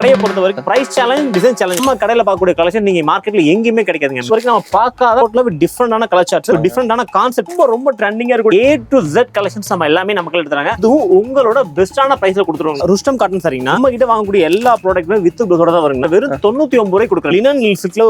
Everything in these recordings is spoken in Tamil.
கடையை பொறுத்த வரைக்கும் பிரைஸ் சேலஞ்ச் டிசைன் சேலஞ்ச் நம்ம கடையில பார்க்கக்கூடிய கலெக்ஷன் நீங்க மார்க்கெட்ல எங்கேயுமே கிடைக்காதுங்க. இது வரைக்கும் நம்ம பார்க்காத டிஃபரெண்டான கலர் சார்ட்ஸ் டிஃபரெண்டான கான்செப்ட் ரொம்ப ட்ரெண்டிங்கா இருக்கும். A to Z கலெக்ஷன்ஸ் நம்ம எல்லாமே நமக்கு எடுத்துறாங்க. இதுவும் உங்களோட பெஸ்டான பிரைஸ்ல கொடுத்துருவாங்க. ருஸ்டம் காட்டன் சரிங்களா, நம்ம கிட்ட வாங்கக்கூடிய எல்லா ப்ராடக்ட்டுமே வித் ப்ளவுஸோட தான் வருங்க. வெறும் 99 ரூபாய் கொடுக்குறோம். லினன் சில்க்ல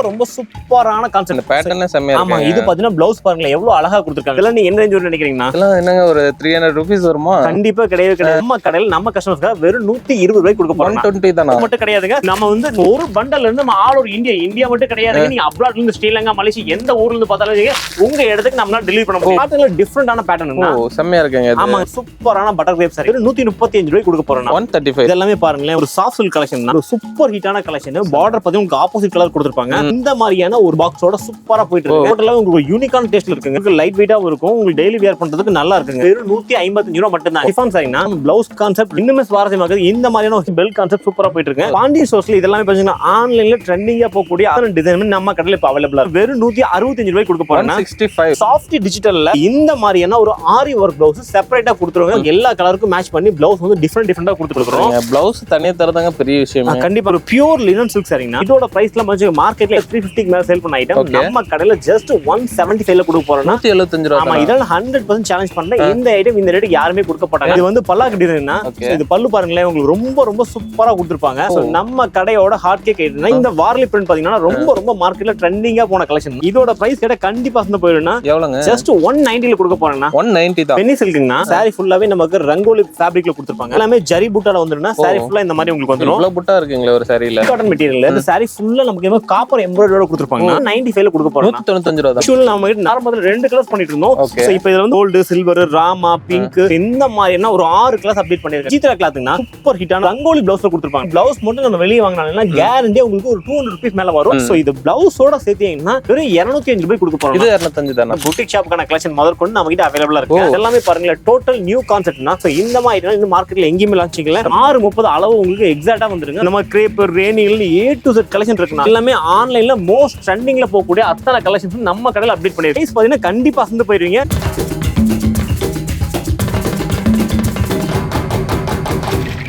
ரொம்ப சூப்பரான கான்செப்ட் பேட்டர்ன் செமையா இருக்கு. ஆமா, இது பாத்தீங்கன்னா ப்ளவுஸ் பாருங்க எவ்வளவு அழகா கொடுத்திருக்காங்க. இதெல்லாம் நீங்க என்ன ரேஞ்ச் நினைக்கிறீங்கன்னா இதெல்லாம் என்னங்க ஒரு 300 ரூபீஸ் வருமா? கண்டிப்பா கிடையாது. நம்ம கடையில நம்ம கஸ்டமர்ஸ்க்கு வெறும் 120 ரூபாய் கொடுக்க போறோம். 120 தானா மட்டும் கிடையாதுங்க. நம்ம வந்து ஒரு பண்டல்ல இருந்து நம்ம ஆல் ஓவர் இந்தியா மட்டும் கிடையாதுங்க. நீங்க அப்ராட்ல இருந்து ஸ்ரீலங்கா, மலேசியா எந்த ஊர்ல இருந்து பார்த்தாலும் உங்க இடத்துக்கு நம்மளால டெலிவரி பண்ண முடியும். பாத்தீங்களா டிஃபரண்டான பேட்டர்ன். ஓ செமையா இருக்குங்க இது. ஆமா, சூப்பரான பட்டர் கிரேப் சாரி 135 ரூபாய் கொடுக்க போறோம். 135. இதெல்லாம் பாருங்களேன், ஒரு சாஃப்ட் சில்க் கலெக்ஷன் தான். ஒரு சூப்பர் ஹிட்டான கலெக்ஷன். பார்டர் பாத்தீங்க உங்களுக்கு ஆப்போசிட் கலர் கொடுத்திருப்பாங்க. இந்த மாதிரியான ஒரு பாக்ஸோட சூப்பரா போயிட்டு இருக்கு. டோட்டலா உங்களுக்கு யூனிக்கான டேஸ்ட்ல இருக்குங்க. உங்களுக்கு லைட் வெயிட்டாவும் இருக்கும். உங்களுக்கு டெய்லி வியர் பண்றதுக்கு நல்லா இருக்குங்க. வெறும் 155 ரூபாய் மட்டும் தான். டிஃபன் சாரினா ப்ளவுஸ் கான்செப்ட் இன்னுமே சுவாரஸ்யமா இருக்கு. இந்த மாதிரியான ஒரு பெல் கான்செப்ட் சூப்பரா போயிட்டு இருக்கு. பாண்டி சோர்ஸ்ல இதெல்லாம் பாத்தீங்கன்னா ஆன்லைன்ல ட்ரெண்டிங்கா போகக்கூடிய அதர் டிசைன் நம்ம கடையில இப்ப அவைலபிளா இருக்கு. வெறும் 165 ரூபாய் கொடுக்க போறோம். 165. சாஃப்ட் டிஜிட்டல்ல இந்த மாதிரியான ஒரு ஆரி ஒர்க் பிளவுஸ் செப்பரேட்டா கொடுத்துருவாங்க. எல்லா கலருக்கும் மேட்ச் பண்ணி பிளவுஸ் வந்து டிஃபரெண்டா கொடுத்துருக்கோம். பிளவுஸ் தனியா தரதாங்க பெரிய விஷயம். கண்டிப்பா ஒரு பியூர் லினன் சில்க் சாரினா இதோட பிரைஸ்ல மார்க்கெட்ல 350 மேல சேல் பண்ண ஐட்டம் நம்ம கடையில ஜஸ்ட் 175 ல கொடுக்க போறோம். 175 ரூபாய். ஆமா, இதெல்லாம் 100% சேலஞ்ச் பண்றேன். இந்த ஐட்டம் இந்த ரேட் யாருமே கொடுக்க மாட்டாங்க. இது வந்து பல்லாக்கு டிசைன்னா இது பல்லு பாருங்களேன், உங்களுக்கு ரொம்ப சூப்பரா கொடுத்திருப்பாங்க. சோ நம்ம கடையோட ஹார்ட் கேக் ஐட்டம் இந்த வார்லி பிரிண்ட் பாத்தீங்கன்னா ரொம்ப மார்க்கெட்ல ட்ரெண்டிங்கா போன கலெக்ஷன். இதோட பிரைஸ் கேட்ட கண்டிப்பா வந்து போயிடும்னா எவ்வளவுங்க? ஜஸ்ட் 190 ல கொடுக்க போறேன்னா 190 தான். பென்னி சில்க்னா சாரி ஃபுல்லாவே நமக்கு ரங்கோலி ஃபேப்ரிக்ல கொடுத்திருப்பாங்க. எல்லாமே ஜரி பூட்டால வந்துருனா சாரி ஃபுல்லா இந்த மாதிரி உங்களுக்கு வந்துரும். இவ்வளவு பூட்டா இருக்குங்களே ஒரு சாரில. காட்டன் மெட்டீரியல்ல இந்த சாரி ஃபுல்லா நமக்கு காப்பர் எம்ப்ராய்டரியோட கொடுத்திருப்பாங்க. 95 ல கொடுக்க போறோம். 195 ரூபாய் தான். ஆக்சுவலா நம்ம கிட்ட நார்மலா ரெண்டு கலர்ஸ் பண்ணிட்டு இருந்தோம். சோ இப்போ இதுல வந்து கோல்ட், சில்வர், ராமா, பிங்க் இந்த மாதிரினா ஒரு 6 கலர்ஸ் அப்டேட் பண்ணிருக்காங்க. ஜீத்ரா கிளாத்னா சூப்பர் ஹிட்டான ரங்கோலி ப்ளவுஸ்ல கொடுத்திருப்பாங்க. ப்ளவுஸ் மட்டும் நம்ம வெளிய வாங்குனாலனா கேரண்டி உங்களுக்கு ஒரு 200 ரூபாய் மேல வரும். சோ இது ப்ளவுஸோட சேர்த்தீங்கன்னா வெறும் 205 ரூபாய் கொடுக்க போறோம். இது 205 தானா? புட்டிக் ஷாப்க்கான கலெக்ஷன் முதற்கொண்டு நம்ம கிட்ட அவைலபிளா இருக்கு. எல்லாமே பாருங்க டோட்டல் நியூ கான்செப்ட்னா. சோ இந்த மாதிரி இந்த மார்க்கெட்ல எங்கேயுமே லான்ச் செய்யல. 6:30 அளவு உங்களுக்கு எக்ஸாக்ட்டா வந்துருங்க. நம்ம கிரேப், ரேனில் A to Z கலெக்ஷன் இருக்குனா எல்லாமே ஆன்லைன்ல மோஸ்ட் ட்ரெண்டிங்ல போகக்கூடிய அத்தனை கலெக்ஷன்ஸ் நம்ம கடையில அப்டேட் பண்ணிருக்கோம். பிரைஸ் பாத்தீங்கன்னா கண்டிப்பா அசந்து போயிருவீங்க.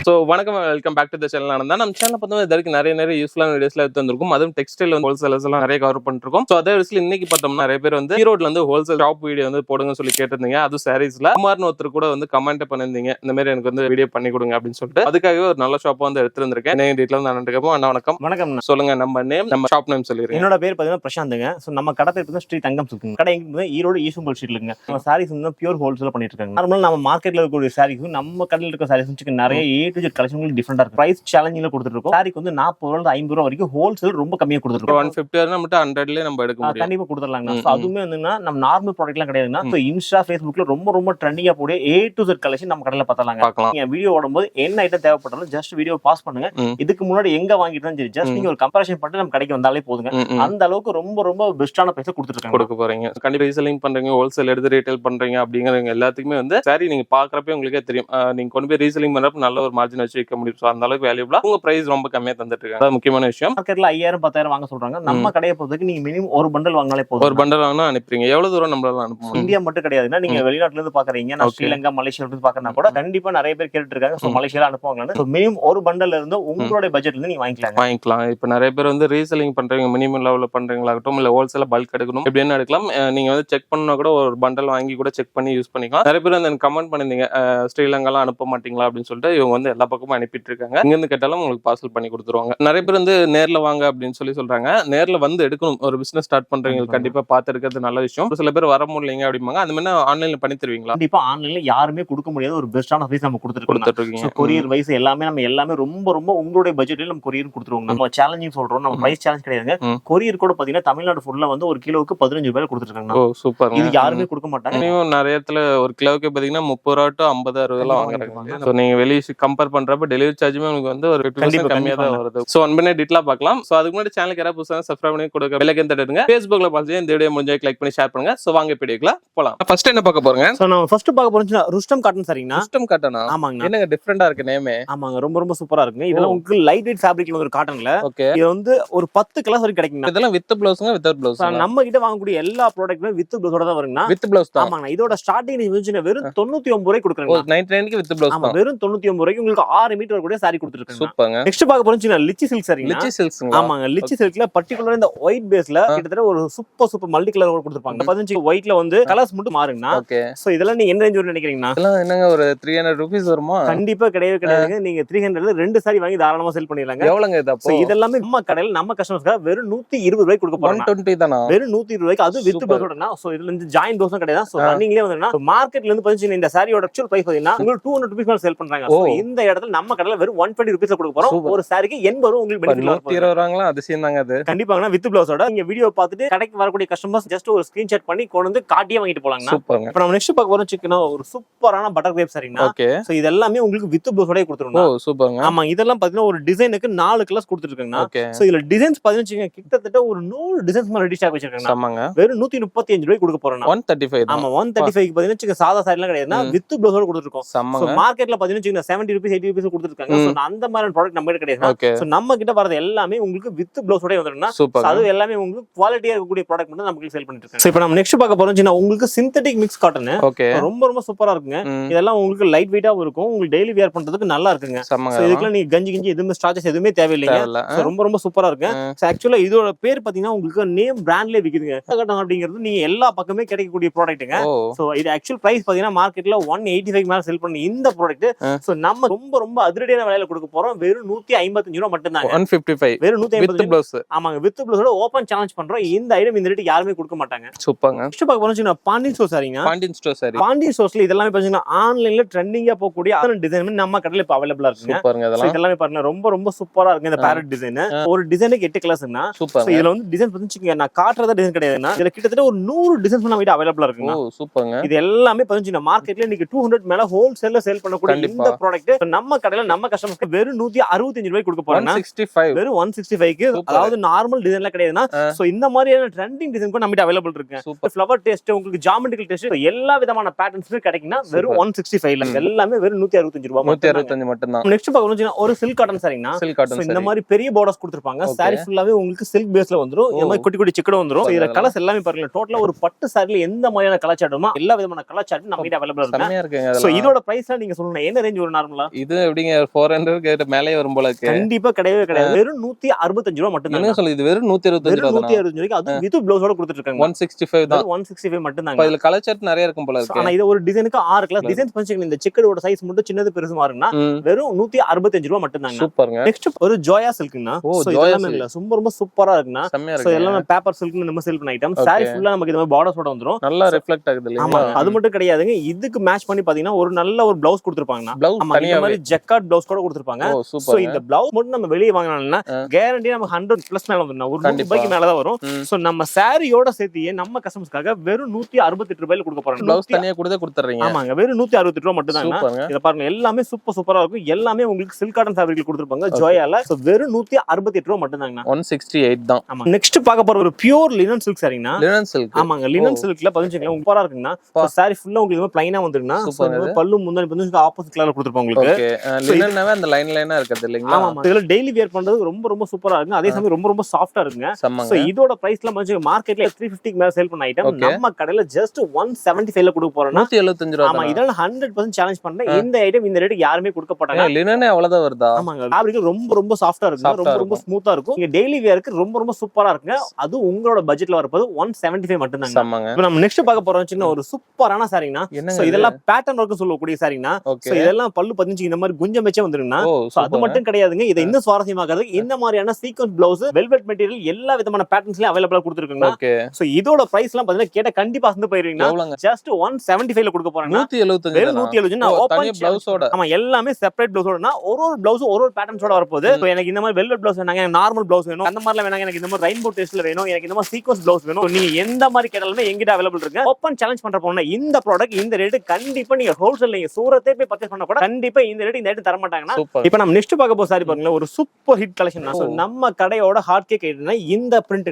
ஸோ வணக்கம், welcome back to the channel. ஆனந்தான் நம்ம சேனல் பார்த்தோம்னா இதற்கு நிறைய யூஸ்ஃபுல்லான வீடியோஸ்ல எடுத்து வந்திருக்கும். அதுவும் டெக்ஸ்டைல் வந்து ஹோல்சேலர்ஸ் எல்லாம் நிறைய கவர் பண்ணிருக்கோம். ஸோ அதே விஷயம் இன்னைக்கு பார்த்தோம்னா நிறைய பேர் வந்து ஈரோட்ல வந்து ஹோல்சேல் ஷாப் வீடியோ வந்து போடுங்க சொல்லி கேட்டிருந்தீங்க. அது சாரீஸ்ல குமார்னு ஒருத்தர் கூட வந்து கமெண்ட் பண்ணிருந்தீங்க, இந்த மாதிரி எனக்கு வந்து வீடியோ பண்ணி கொடுங்க அப்படின்னு சொல்லிட்டு. அதுக்காகவே ஒரு நல்ல ஷாப்பா வந்து எடுத்துருந்திருக்கேன். என்ன டீட்டெயில் வந்து அண்ணன் அண்ணா வணக்கம். வணக்கம், சொல்லுங்க நம்ம நேம், நம்ம ஷாப் நேம் சொல்லிருக்கேன். என்னோட பேர் பாத்தீங்கன்னா பிரசாந்த்ங்க. சோ நம்ம கடை பேர் வந்து ஸ்ரீ தங்கம் சில்க். கடை எங்க ஈரோடு ஈஸ்வரன் ஸ்ட்ரீட்ல இருக்குங்க. நம்ம சாரீஸ் வந்து பியூர் ஹோல்சேல் பண்ணிட்டு இருக்காங்க. நார்மலா நம்ம மார்க்கெட்ல இருக்கக்கூடிய சாரீஸ் நம்ம கடையில இருக்க சாரீஸ் நிறைய A to Z கலெக்ஷன் டிஃபரெண்டா இருக்கு. பிரைஸ் சேலஞ்சிங்ல கொடுத்துட்டு இருக்கோம். சாரிக்கு வந்து 40 ரூபாய் 50 ரூபாய் வரைக்கும் ஹோல்சேல் ரொம்ப கம்மியா கொடுத்துட்டு இருக்கோம். 150 மட்டும் 100ல நம்ம எடுக்க முடியும். கண்டிப்பா கொடுத்துடலாங்க. சோ அதுமே வந்துன்னா நம்ம நார்மல் ப்ராடக்ட்லாம் கிடையாதுன்னா சோ இன்ஸ்டா ஃபேஸ்புக்ல ரொம்ப ட்ரெண்டிங்கா போட A to Z கலெக்ஷன் நம்ம கடையில பார்க்கலாம். நீங்க வீடியோ ஓடும்போது என்ன ஐட்டம் தேவைப்பட்டாலும் ஜஸ்ட் வீடியோ பாஸ் பண்ணுங்க. இதுக்கு முன்னாடி எங்க வாங்கிட்டு சரி ஜஸ்ட் நீங்க ஒரு கம்பேரிசன் பண்ணிட்டு நம்ம கடைக்கு வந்தாலே போதுங்க. அந்த அளவுக்கு ரொம்ப பெஸ்டான பிரைஸ் கொடுத்துட்டு இருக்காங்க. கொடுக்க போறீங்க. கண்டிப்பா ரீசெல்லிங் பண்றீங்க, ஹோல்சேல் எடுத்து ரீட்டைல் பண்றீங்க அப்படிங்கறவங்க எல்லாத்துக்குமே வந்து சாரி நீங்க பாக்குறப்ப உங்களுக்கே தெரியும். நீங்க கொண்டு போய் ரீசெல்லிங் பண்றப்ப நல்ல ஒரு மார்ஜின் வச்சு வைக்க முடியும். சோ அந்த அளவுக்கு வேல்யூபிளா உங்க பிரைஸ் ரொம்ப கம்மியா தந்துட்டு இருக்காங்க. அது முக்கியமான விஷயம். மார்க்கெட்ல 5000 10,000 வாங்க சொல்றாங்க. நம்ம கடையை பொறுத்தவரைக்கும் நீங்க மினிமம் ஒரு பண்டல் வாங்கினாலே போதும். ஒரு பண்டல் வாங்கினா அனுப்புறீங்க. எவ்வளவு தூரம் நம்மளால அனுப்ப இந்தியா மட்டும் கிடையாதுன்னா நீங்க வெளிநாட்டுல இருந்து பாக்குறீங்க, நான் ஸ்ரீலங்கா, மலேசியால இருந்து பாக்குறேன்னா கூட கண்டிப்பா நிறைய பேர் கேட்டு இருக்காங்க. சோ மலேசியால அனுப்புவாங்க. மினிமம் ஒரு பண்டல்ல இருந்து உங்களுடைய பட்ஜெட்ல இருந்து நீங்க வாங்கிக்கலாம். இப்ப நிறைய பேர் வந்து ரீசெல்லிங் பண்றீங்க, மினிமம் லெவல்ல பண்றீங்களாகட்டும் இல்ல ஹோல்சேல பல்க் எடுக்கணும் எப்படின்னு எடுக்கலாம். நீங்க வந்து செக் பண்ணா கூட ஒரு பண்டல் வாங்கி கூட செக் பண்ணி யூஸ் பண்ணிக்கலாம். நிறைய பேர் வந்து கமெண்ட் பண்ணிருந்தீங்க ஸ்ரீலங்காலாம் அனுப்ப மாட்டீங்களா அப்படின்னு சொல்லிட்டு. இவங்க வந்து எல்லா பக்கமும் அனுப்பிட்டு இருக்காங்க. இங்க இருந்து கேட்டாலும் உங்களுக்கு பார்சல் பண்ணி கொடுத்துருவாங்க. நிறைய பேர் வந்து நேர்ல வாங்க அப்படின்னு சொல்றாங்க. நேர்ல வந்து எடுக்கணும். ஒரு பிசினஸ் ஸ்டார்ட் பண்றீங்க கண்டிப்பா பார்த்து எடுக்கிறது நல்ல விஷயம். சில பேர் வர முடியலைங்க அப்படிம்பாங்க. அந்த மாதிரி ஆன்லைன்ல பண்ணி தருவீங்களா? கண்டிப்பா ஆன்லைன்ல யாருமே கொடுக்க முடியாத ஒரு பெஸ்டான சர்வீஸ் நம்ம கொடுத்துட்டு இருக்கோம். கொரியர் வைஸ் எல்லாமே ரொம்ப உங்களுடைய பட்ஜெட்ல நம்ம கொரியர் கொடுத்துருவோம். நம்ம சேலஞ்சிங் சொல்றோம். நம்ம பிரைஸ் சேலஞ்ச் கிடையாதுங்க. கொரியர் கூட பாத்தீங்கன்னா தமிழ்நாடு ஃபுல்லா வந்து ஒரு கிலோவுக்கு 15 ரூபாய் கொடுத்துருக்காங்க. ஓ சூப்பர். இது யாருமே கொடுக்க மாட்டாங்க. நிறைய இடத்துல ஒரு கிலோவுக்கு பாத்தீங்கன்னா 30 ரூபாய் டு 50 60 எல்லாம் வாங்குறாங்க. சோ நீங்க வெளிய கம்பேர் பண்றப்ப டெலிவரி சார்ஜுமே உங்களுக்கு வந்து ஒரு 50% கம்மியா தான் வருது. சோ ஒன் பண்ணி டீட்டெயிலா பார்க்கலாம். சோ அதுக்கு முன்னாடி சேனலுக்கு யாராவது புதுசா சப்ஸ்கிரைப் பண்ணி கொடுக்க பெல் ஐகான் தட்டுங்க. Facebookல பாத்து இந்த வீடியோ முடிஞ்சா லைக் பண்ணி ஷேர் பண்ணுங்க. சோ வாங்க வீடியோக்குள்ள போலாம். ஃபர்ஸ்ட் என்ன பார்க்க போறீங்க? சோ நம்ம ஃபர்ஸ்ட் பார்க்க போறோம்னா ருஸ்டம் காட்டன் சரிங்களா? ருஸ்டம் காட்டனா? ஆமாங்க. என்னங்க டிஃபரண்டா இருக்கு நேமே? ஆமாங்க, ரொம்ப சூப்பரா இருக்குங்க. இதெல்லாம் உங்களுக்கு லைட் வெயிட் ஃபேப்ரிக்ல ஒரு காட்டன்ல. ஓகே. இது வந்து ஒரு 10 கலர்ஸ் வரைக்கும் கிடைக்குங்க. இதெல்லாம் வித் ப்ளவுஸ்ங்க வித்அவுட் ப்ளவுஸ்? நம்ம கிட்ட வாங்கக்கூடிய எல்லா ப்ராடக்ட்டுமே வித் ப்ளவுஸோட தான் வருங்க. வித் ப்ளவுஸ் தான். ஆமாங்க. இதோட ஸ்டார்டிங் நீங்க வெறும் 99 ரூபாய் கொடுக்குறீங்க. 99 க்கு வித் ப்ளவுஸ் தான். வெறும் 99 ரூபாய்க்கு உங்களுக்கு 6 மீட்டர் கூட சாரி கொடுத்துருக்காங்க. சூப்பர்ங்க. நெக்ஸ்ட் பார்க்க போறோம் லிச்சி சில்க் சாரி. லிச்சி சில்க்ஸ்ங்களா? ஆமாங்க, லிச்சி சில்க்ல பர்టిక్యులர் இந்த ஒயிட் பேஸ்ல கிட்டத்தட்ட ஒரு சூப்பர் மல்டி கலர் கொடுத்துருப்பாங்க. 15 ஒயிட்ல வந்து கலர்ஸ் மட்டும் மாறுங்கண்ணா. ஓகே. சோ இதெல்லாம் நீங்க என்ன ரேஞ்ச் வரும்னு நினைக்கிறீங்கன்னா? இதெல்லாம் என்னங்க ஒரு 300 ரூபீஸ் வருமா? கண்டிப்பா கிடையாதுங்க. நீங்க 300 2 சாரி வாங்கி தாராளமா செல் பண்ணிடலாங்க. எவ்வளவுங்க இது அப்போ? இதெல்லாம் நம்ம கடையில நம்ம கஸ்டமர்ஸ்க்கு வெறும் 120 ரூபாய்க்கு கொடுக்க போறோம். 120 தானா? வெறும் 120 ரூபாய்க்கு, அது வித் ப்ளவுஸோடனா. சோ இதுல இருந்து ஜாயின் ப்ளவுஸும் கிடையாது. சோ ரன்னிங்லயே வந்துனா மார்க்கெட்ல இருந்து பாத்தீங்கன்னா இந்த சாரியோட ஆக்சுவல் பிரைஸ் பாத்தீங்கன்னா உங்களுக்கு 200 ரூபாய்க்கு மேல சேல் பண்றாங்க. சோ இந்த இடத்துல நம்ம கடையில வெறும் 120 ரூபாய்க்கு கொடுக்க போறோம். ஒரு சாரிக்கு 80 ரூபாய் உங்களுக்கு பெனிஃபிட் வரும். 120 ரூபாங்களா? அதிசயம் தாங்க அது. கண்டிப்பாங்க வித் ப்ளவுஸோட. நீங்க வீடியோ பார்த்துட்டு கடைக்கு வரக்கூடிய கஸ்டமர்ஸ் ஜஸ்ட் ஒரு ஸ்கிரீன்ஷாட் பண்ணி கொண்டு வந்து காட்டியே வாங்கிட்டு போலாங்க. சூப்பர்ங்க. இப்போ நம்ம நெக்ஸ்ட் பார்க்க போறோம் சிக்கனா ஒரு சூப்பரான பட்டர் கிரேப் சாரினா. ஓகே. சோ இது எல்லாமே உங்களுக்கு வித் ப்ளவுஸோட கொடுத்துறோம். ஓ சூப்பர்ங்க. ஆமா, இதெல்லாம் பாத்தீங்கன்னா ஒரு டிசைனுக்கு 4 கலர்ஸ் கொடுத்துருக்காங்க. ஓகே. சோ இதுல டிசைன்ஸ் பாத்தீங்கன்னா கிட்டத்தட்ட ஒரு 100 டிசைன்ஸ் மேல ரெடி ஸ்டாக் வச்சிருக்காங்க. ஆமாங்க. வெறும் 135 ரூபாய்க்கு கொடுக்க போறோம். 135 தான். ஆமா, 135 பாத்தீங்கன்னா சாதா சாரிலாம் கிடையாதுன்னா வித் ப்ளவுஸோட கொடுத்துருக்கோம். சோ மார்க்கெட்ல பாத்தீங்கன்னா 70 ரூபீஸ் 80 ரூபீஸ் கொடுத்துருக்காங்க. சோ அந்த மாதிரி ப்ராடக்ட் நம்ம கிட்ட கிடையாது. சோ நம்ம கிட்ட வரது எல்லாமே உங்களுக்கு வித் ப்ளவுஸோட வந்துருன்னா அது எல்லாமே உங்களுக்கு குவாலிட்டியா இருக்கக்கூடிய ப்ராடக்ட் மட்டும் நமக்கு சேல் பண்ணிட்டு இருக்காங்க. சோ இப்போ நம்ம நெக்ஸ்ட் பார்க்க போறோம் உங்களுக்கு சிந்தெடிக் மிக்ஸ் காட்டன். ஓகே. ரொம்ப சூப்பரா இருக்குங்க. இதெல்லாம் உங்களுக்கு லைட் வெயிட்டாவும் இருக்கும். உங்களுக்கு டெய்லி வியர் பண்றதுக்கு நல்லா இருக்குங்க. சோ இதுக்குலாம் நீங்க கஞ்சி எதுவுமே ஸ்டார்ச்சஸ் எதுவுமே தேவையில்லைங்க. சோ ரொம்ப சூப்பரா இருக்கு. சோ ஆக்சுவலா இதோட பேர் பாத்தீங்கன்னா உங்களுக்கு நேம் பிராண்ட்லயே விக்குதுங்க. காட்டன் அப்படிங்கிறது நீங்க எல்லா பக்கமே கிடைக்கக்கூடிய ப்ராடக்ட்டுங்க. சோ இது ஆக்சுவல் பிரைஸ் பாத்தீங்கன்னா மார்க்கெட்ல 185 மேல செல் பண்ணி இந்த ப்ராடக்ட் சோ நம்ம ரொம்ப அதிரடியான விலையில கொடுக்க போறோம். வெறும் 155 ரூபாய் மட்டும் தாங்க. 155 வெறும் 155 வித் ப்ளவுஸ். ஆமாங்க, வித் ப்ளவுஸோட ஓபன் சேலஞ்ச் பண்றோம். இந்த ஐட்டம் இந்த ரேட் யாருமே கொடுக்க மாட்டாங்க. சூப்பர்ங்க. நெக்ஸ்ட் பார்க்க போறோம் பாண்டியன் ஸ்டோர் சாரிங்க. பாண்டியன் ஸ்டோர் சாரி. பாண்டியன் ஸ்டோர்ஸ்ல இதெல்லாம் பாத்தீங்கன்னா ஆன்லைன்ல ட்ரெண்டிங்கா போகக்கூடிய அத்தனை டிசைன் நம்ம கடையில இப்ப அவைலபிளா இருக்குங்க. சூப்பர்ங்க. இதெல்லாம் பாருங்க ரொம்ப சூப்பரா இருக்கு. இந்த பேரட் டிசைன் ஒரு டிசைனுக்கு 8 கலர்ஸ்னா. சோ இதுல வந்து டிசைன் பாத்தீங்கன்னா நான் காட்றத டிசைன் கிடையாதுன்னா இதுல கிட்டத்தட்ட ஒரு 100 டிசைன்ஸ் நம்ம கிட்ட அவைலபிளா இருக்குங்க. ஓ சூப்பர்ங்க. இது எல்லாமே பாத்தீங்கன்னா மார்க்கெட்ல இன்னைக்கு 200 மேல ஹோல்சேல்ல சேல் பண்ணக்கூடிய இந்த ப்ராடக்ட் நம்ம கடையில நம்ம கஸ்டமர்ஸ்க்கு வெறும் 165 ரூபாய்க்கு கொடுக்க போறோம். 165 வெறும் 165க்கு. அதாவது நார்மல் டிசைன்ல கிடையாதுன்னா சோ இந்த மாதிரியான ட்ரெண்டிங் டிசைன் கூட நம்ம கிட்ட அவைலபிள் இருக்கு. ஃப்ளவர் டேஸ்ட் உங்களுக்கு ஜியோமெட்ரிக்கல் டேஸ்ட் எல்லா விதமான பேட்டர்ன்ஸ்மே கிடைக்கும்னா வெறும் 165ல எல்லாமே வெறும் 165 ரூபாய். 165 மட்டும் தான். நெக்ஸ்ட் பாக்கணும் ஒரு சில்க் காட்டன் சாரினா. சில்க் காட்டன் இந்த மாதிரி பெரிய பார்டர்ஸ் கொடுத்திருப்பாங்க. சாரி ஃபுல்லாவே உங்களுக்கு சில்க் பேஸ்ல வந்துரும். இந்த மாதிரி குட்டி சிக்கட வந்துரும். இதுல கலர்ஸ் எல்லாமே பாருங்க. டோட்டலா ஒரு பட்டு சாரில எந்த மாதிரியான கலர் சார்ட்டுமோ எல்லா விதமான கலர் சார்ட் நம்ம கிட்ட அவைலபிள் இருக்கு. சோ இதோட பிரைஸ்லாம் நீங்க சொல்லுங்க என்ன ரேஞ்ச் வரும் நார்மலா? இது எப்படிங்க 400 கிட்ட மேலே வரும் போல இருக்கு. கண்டிப்பா கிடையவே கிடையாது. வெறும் 165 ரூபாய் மட்டும் தான். என்ன சொல்லுது? இது வெறும் 165 ரூபாய். 165 ரூபாய்க்கு அது வித் ப்ளவுஸோட கொடுத்துட்டு இருக்காங்க. 165 தான். 165 மட்டும் தான். இதுல கலர் சார்ட் நிறைய இருக்கும் போல இருக்கு. ஆனா இது ஒரு டிசைனுக்கு 6 கலர் டிசைன்ஸ் பண்ணிருக்கீங்க. இந்த சிக்கடோட சைஸ் மட்டும் சின்னது பெருசு மாறுனா வெறும் 165 ரூபாய் மட்டும் தான். சூப்பர்ங்க. நெக்ஸ்ட் ஒரு ஜோயா சில்க்னா. சோ இதெல்லாம் இல்ல ரொம்ப சூப்பரா இருக்குனா. சோ எல்லாம் பேப்பர் சில்க்னு நம்ம சேல் பண்ண ஐட்டம். சாரி ஃபுல்லா நமக்கு இந்த மாதிரி பார்டர்ஸோட வந்துரும். நல்லா ரிஃப்ளெக்ட் ஆகுது இல்லையா? ஆமா, அது மட்டும் கிடையாதுங்க. இதுக்கு மேட்ச் பண்ணி பாத்தீங்கன்னா ஒரு நல்ல ஒரு ப்ளவுஸ் கொடுத்திருப்பாங்க. ஆமா, இந்த மாதிரி ஜக்கார்ட் ப்ளவுஸ் கூட கொடுத்திருப்பாங்க. சோ இந்த ப்ளவுஸ் மட்டும் நம்ம வெளிய வாங்குனாலனா கேரண்டி நமக்கு 100 பிளஸ் மேல வந்துரும். ஒரு 100 ரூபாய்க்கு மேல தான் வரும். சோ நம்ம சாரியோட சேர்த்து நம்ம கஸ்டமர்ஸ்க்காக வெறும் 168 ரூபாயில கொடுக்க போறோம். ப்ளவுஸ் தனியா கொடுத்துறீங்க. ஆமாங்க, வெறும் 168 ரூபாய் மட்டும் தான். இத பாருங்க எல்லாமே சூப்பரா இருக்கும். எல்லாமே உங்களுக்கு சில்க் காட்டன் ஃபேப்ரிக்ல கொடுத்திருப்பாங்க ஜோயால. சோ வெறும் 168 ரூபாய் மட்டும் தான். 168 தான். ஆமா. நெக்ஸ்ட் பார்க்க போற ஒரு பியூர் லினன் சில்க் சாரினா. Linen silk. ஆமாங்க, லினன் சில்க்ல பாத்தீங்கன்னா சூப்பரா இருக்குன்னா. சாரி ஃபுல்லா உங்களுக்கு ப்ளைனா வந்துருக்குன்னா பல்லு முந்தானி வந்து ஆப்போசிட் கலர்ல கொடுத்திருப்பாங்க உங்களுக்கு. ஓகே. லினன்னாவே அந்த லைனா இருக்குது இல்லீங்களா? ஆமா, இதுல டெய்லி வியர் பண்றது ரொம்ப சூப்பரா இருக்கு. அதே சமயம் ரொம்ப சாஃப்ட்டா இருக்குங்க. சோ இதோட பிரைஸ்லாம் பாத்தீங்கன்னா மார்க்கெட்ல 350 க்கு மேல சேல் பண்ண ஐட்டம் நம்ம கடையில ஜஸ்ட் 175ல கொடுக்க போறோம். 175 ரூபாய். ஆமா, இதெல்லாம் 100% சேலஞ்ச் பண்றேன். இந்த ஐட்டம் இந்த ரேட்டுக்கு யாருமே கொடுக்க மாட்டாங்க. லினனே அவ்வளவுதான் வருதா? ஆமாங்க, ஃபேப்ரிக் ரொம்ப சாஃப்ட்டா இருக்கு. ரொம்ப ஸ்மூத்தா இருக்கும். நீங்க டெய்லி வியருக்கு ரொம்ப சூப்பரா இருக்குங்க. அது உங்களோட பட்ஜெட்ல வரப்போது 175 மட்டும் தான். இப்போ நம்ம நெக்ஸ்ட் பார்க்க போறோம் சின்ன ஒரு சூப்பரான சாரினா. சோ இதெல்லாம் பேட்டர்ன் ஒர்க் சொல்லக்கூடிய சாரினா. சோ இதெல்லாம் பல்லு 15 இந்த மாதிரி குஞ்சம் வெச்சே வந்துருக்குன்னா. சோ அது மட்டும் கிடையாதுங்க. இது இன்னும் சுவாரஸ்யமாக்குறது இந்த மாதிரியான சீக்வென்ஸ் பிளவுஸ் வெல்வெட் மெட்டீரியல் எல்லா விதமான பேட்டர்ன்ஸ்லயும் அவைலபிளா கொடுத்திருக்காங்க. சோ இதோட பிரைஸ்லாம் பாத்தீங்கன்னா கேட்ட கண்டிப்பா வந்து போயிருவீங்க. ஜஸ்ட் 175ல கொடுக்க போறாங்க. 175 175 ஓபன் பிளவுஸோட. ஆமா, எல்லாமே செப்பரேட் பிளவுஸோடனா ஒரு பிளவுஸ் ஒரு பேட்டர்ன்ஸோட வரப்போகுது. இப்போ எனக்கு இந்த மாதிரி வெல்வெட் பிளவுஸ் வேணாங்க, எனக்கு நார்மல் பிளவுஸ் வேணும், அந்த மாதிரிலாம் வேணாங்க, எனக்கு இந்த மாதிரி ரெயின்போ டேஸ்ட்ல வேணும், எனக்கு இந்த மாதிரி சீக்வென்ஸ் பிளவுஸ் வேணும். நீங்க எந்த மாதிரி கேட்டாலுமே எங்கிட்ட அவைலபிள் இருக்கு. ஓபன் சேலஞ்ச் பண்ற போனா இந்த ப்ராடக்ட் இந்த ரேட் கண்டிப்பா நீங்க ஹோல்சேல் நீங்க சூரத்தே போய் பர்ச்சேஸ் பண்ண கூட கண்டிப்பா இந்த ரேட் இந்த ரேட் தர மாட்டாங்கன்னா. இப்போ நம்ம நெக்ஸ்ட் பார்க்க போற சாரி பாருங்க, ஒரு சூப்பர் ஹிட் கலெக்ஷன். நம்ம கடையோட ஹார்ட் கேக் ஐட்டம்னா இந்த பிரிண்ட்.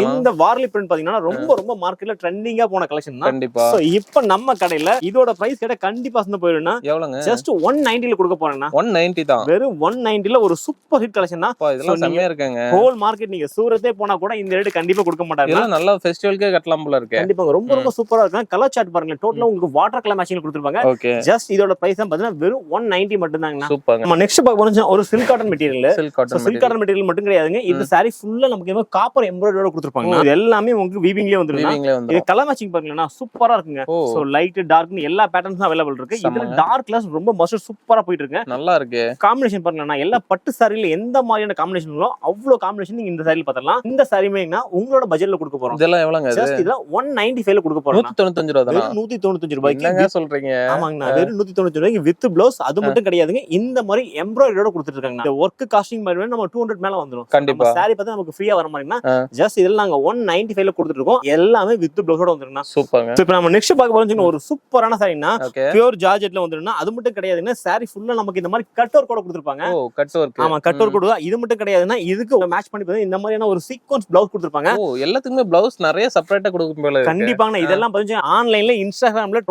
இந்த வார்லி பிரிண்ட் பாத்தீங்கன்னா ரொம்ப மார்க்கெட்ல ட்ரெண்டிங்கா போன கலெக்ஷன் தான். கண்டிப்பா. சோ இப்போ நம்ம கடையில இதோட பிரைஸ் கேட்ட கண்டிப்பா வந்து போயிருனா. எவ்வளவுங்க? ஜஸ்ட் 190ல கொடுக்க போறேன்னா. 190 தான். வெறும் 190ல ஒரு சூப்பர் ஹிட் கலெக்ஷன் தான். இதெல்லாம் செமையா இருக்காங்க. ஹோல் மார்க்கெட் நீங்க சூரத்தே போனா கூட இந்த ரேட் கண்டிப்பா கொடுக்க மாட்டாங்க. இதெல்லாம் நல்ல ஃபெஸ்டிவல்க்கே கட்டலாம் போல இருக்கு. கண்டிப்பா ரொம்ப சூப்பரா இருக்கு. கலர் சார்ட் பாருங்க, டோட்டலா உங்களுக்கு வாட்டர் கலர் மேட்சிங்ல கொடுத்திருப்பாங்க. ஜஸ்ட் இதோட பிரைஸ் தான் பாத்தீங்கன்னா வெறும் 190 மட்டும் தாங்கண்ணா. சூப்பர்ங்க. நம்ம நெக்ஸ்ட் பார்க்க போறோம் ஒரு silk cotton material. Silk cotton silk cotton material மட்டும் கிடையாதுங்க. இந்த saree ஃபுல்லா நமக்கு காப்பர் எம்ப்ராய்டரியோட கொடுத்திருப்பாங்க. இது எல்லாமே உங்களுக்கு வீவிங்லயே வந்துருங்க. இது கலர் மேட்சிங் பாருங்களா சூப்பரா இருக்குங்க. சோ லைட் டார்க் எல்லா பேட்டர்ன்ஸும் அவைலபிள் இருக்கு. இதுல டார்க் கலர்ஸ் ரொம்ப மஸ்ட் சூப்பரா போயிட்டு இருக்கு. நல்லா இருக்கு. காம்பினேஷன் பாருங்களா எல்லா பட்டு சாரில எந்த மாதிரியான காம்பினேஷன்களோ அவ்வளவு காம்பினேஷன் நீங்க இந்த சாரில பார்த்தலாம். இந்த சாரிமேனா உங்களோட பட்ஜெட்ல கொடுக்க போறோம். இதெல்லாம் எவ்வளவுங்க? ஜஸ்ட் இதெல்லாம் 195 ல கொடுக்க போறோம். 195 ரூபாய் தானா? 195 ரூபாய்க்கு. என்னங்க சொல்றீங்க? ஆமாங்க வெறும் 195 ரூபாய்க்கு வித் ப்ளவுஸ். அது மட்டும் கிடையாதுங்க. இந்த மாதிரி எம்ப்ராய்டரியோட கொடுத்துட்டு இருக்காங்க. இந்த வொர்க் காஸ்டிங் மாதிரி நம்ம 200 மேல வந்துரும். கண்டிப்பா சாரி பார்த்தா நமக்கு ஃப்ரீயா வர மாதிரினா ஜஸ்ட் இதெல்லாம் நாங்க 195 ல கொடுத்துட்டு இருக்கோம். எல்லாமே வித் ப்ளவுஸோட வந்துருங்க. சூப்பர்ங்க. இப்போ நம்ம நெக்ஸ்ட் பார்க்க போறோம் ஒரு சூப்பரான சாரினா பியூர் ஜார்ஜெட்ல வந்துருனா. அது மட்டும் கிடையாதுங்க. சாரி ஃபுல்லா நமக்கு இந்த மாதிரி கட் ஒர்க் கூட கொடுத்திருப்பாங்க. ஓ கட் ஒர்க். ஆமா கட் ஒர்க் கூட. இது மட்டும் கிடையாதுன்னா இதுக்கு மேட்ச் பண்ணி பார்த்தா இந்த மாதிரியான ஒரு சீக்வென்ஸ் ப்ளவுஸ் கொடுத்திருப்பாங்க. ஓ எல்லாத்துக்குமே ப்ளவுஸ் நிறைய செப்பரேட்டா கொடுக்கும் போல இருக்கு. கண்டிப்பாங்க. இதெல்லாம் பாத்தீங்கன்னா ஆன்லைன்ல இன்ஸ்டாகிராம்ல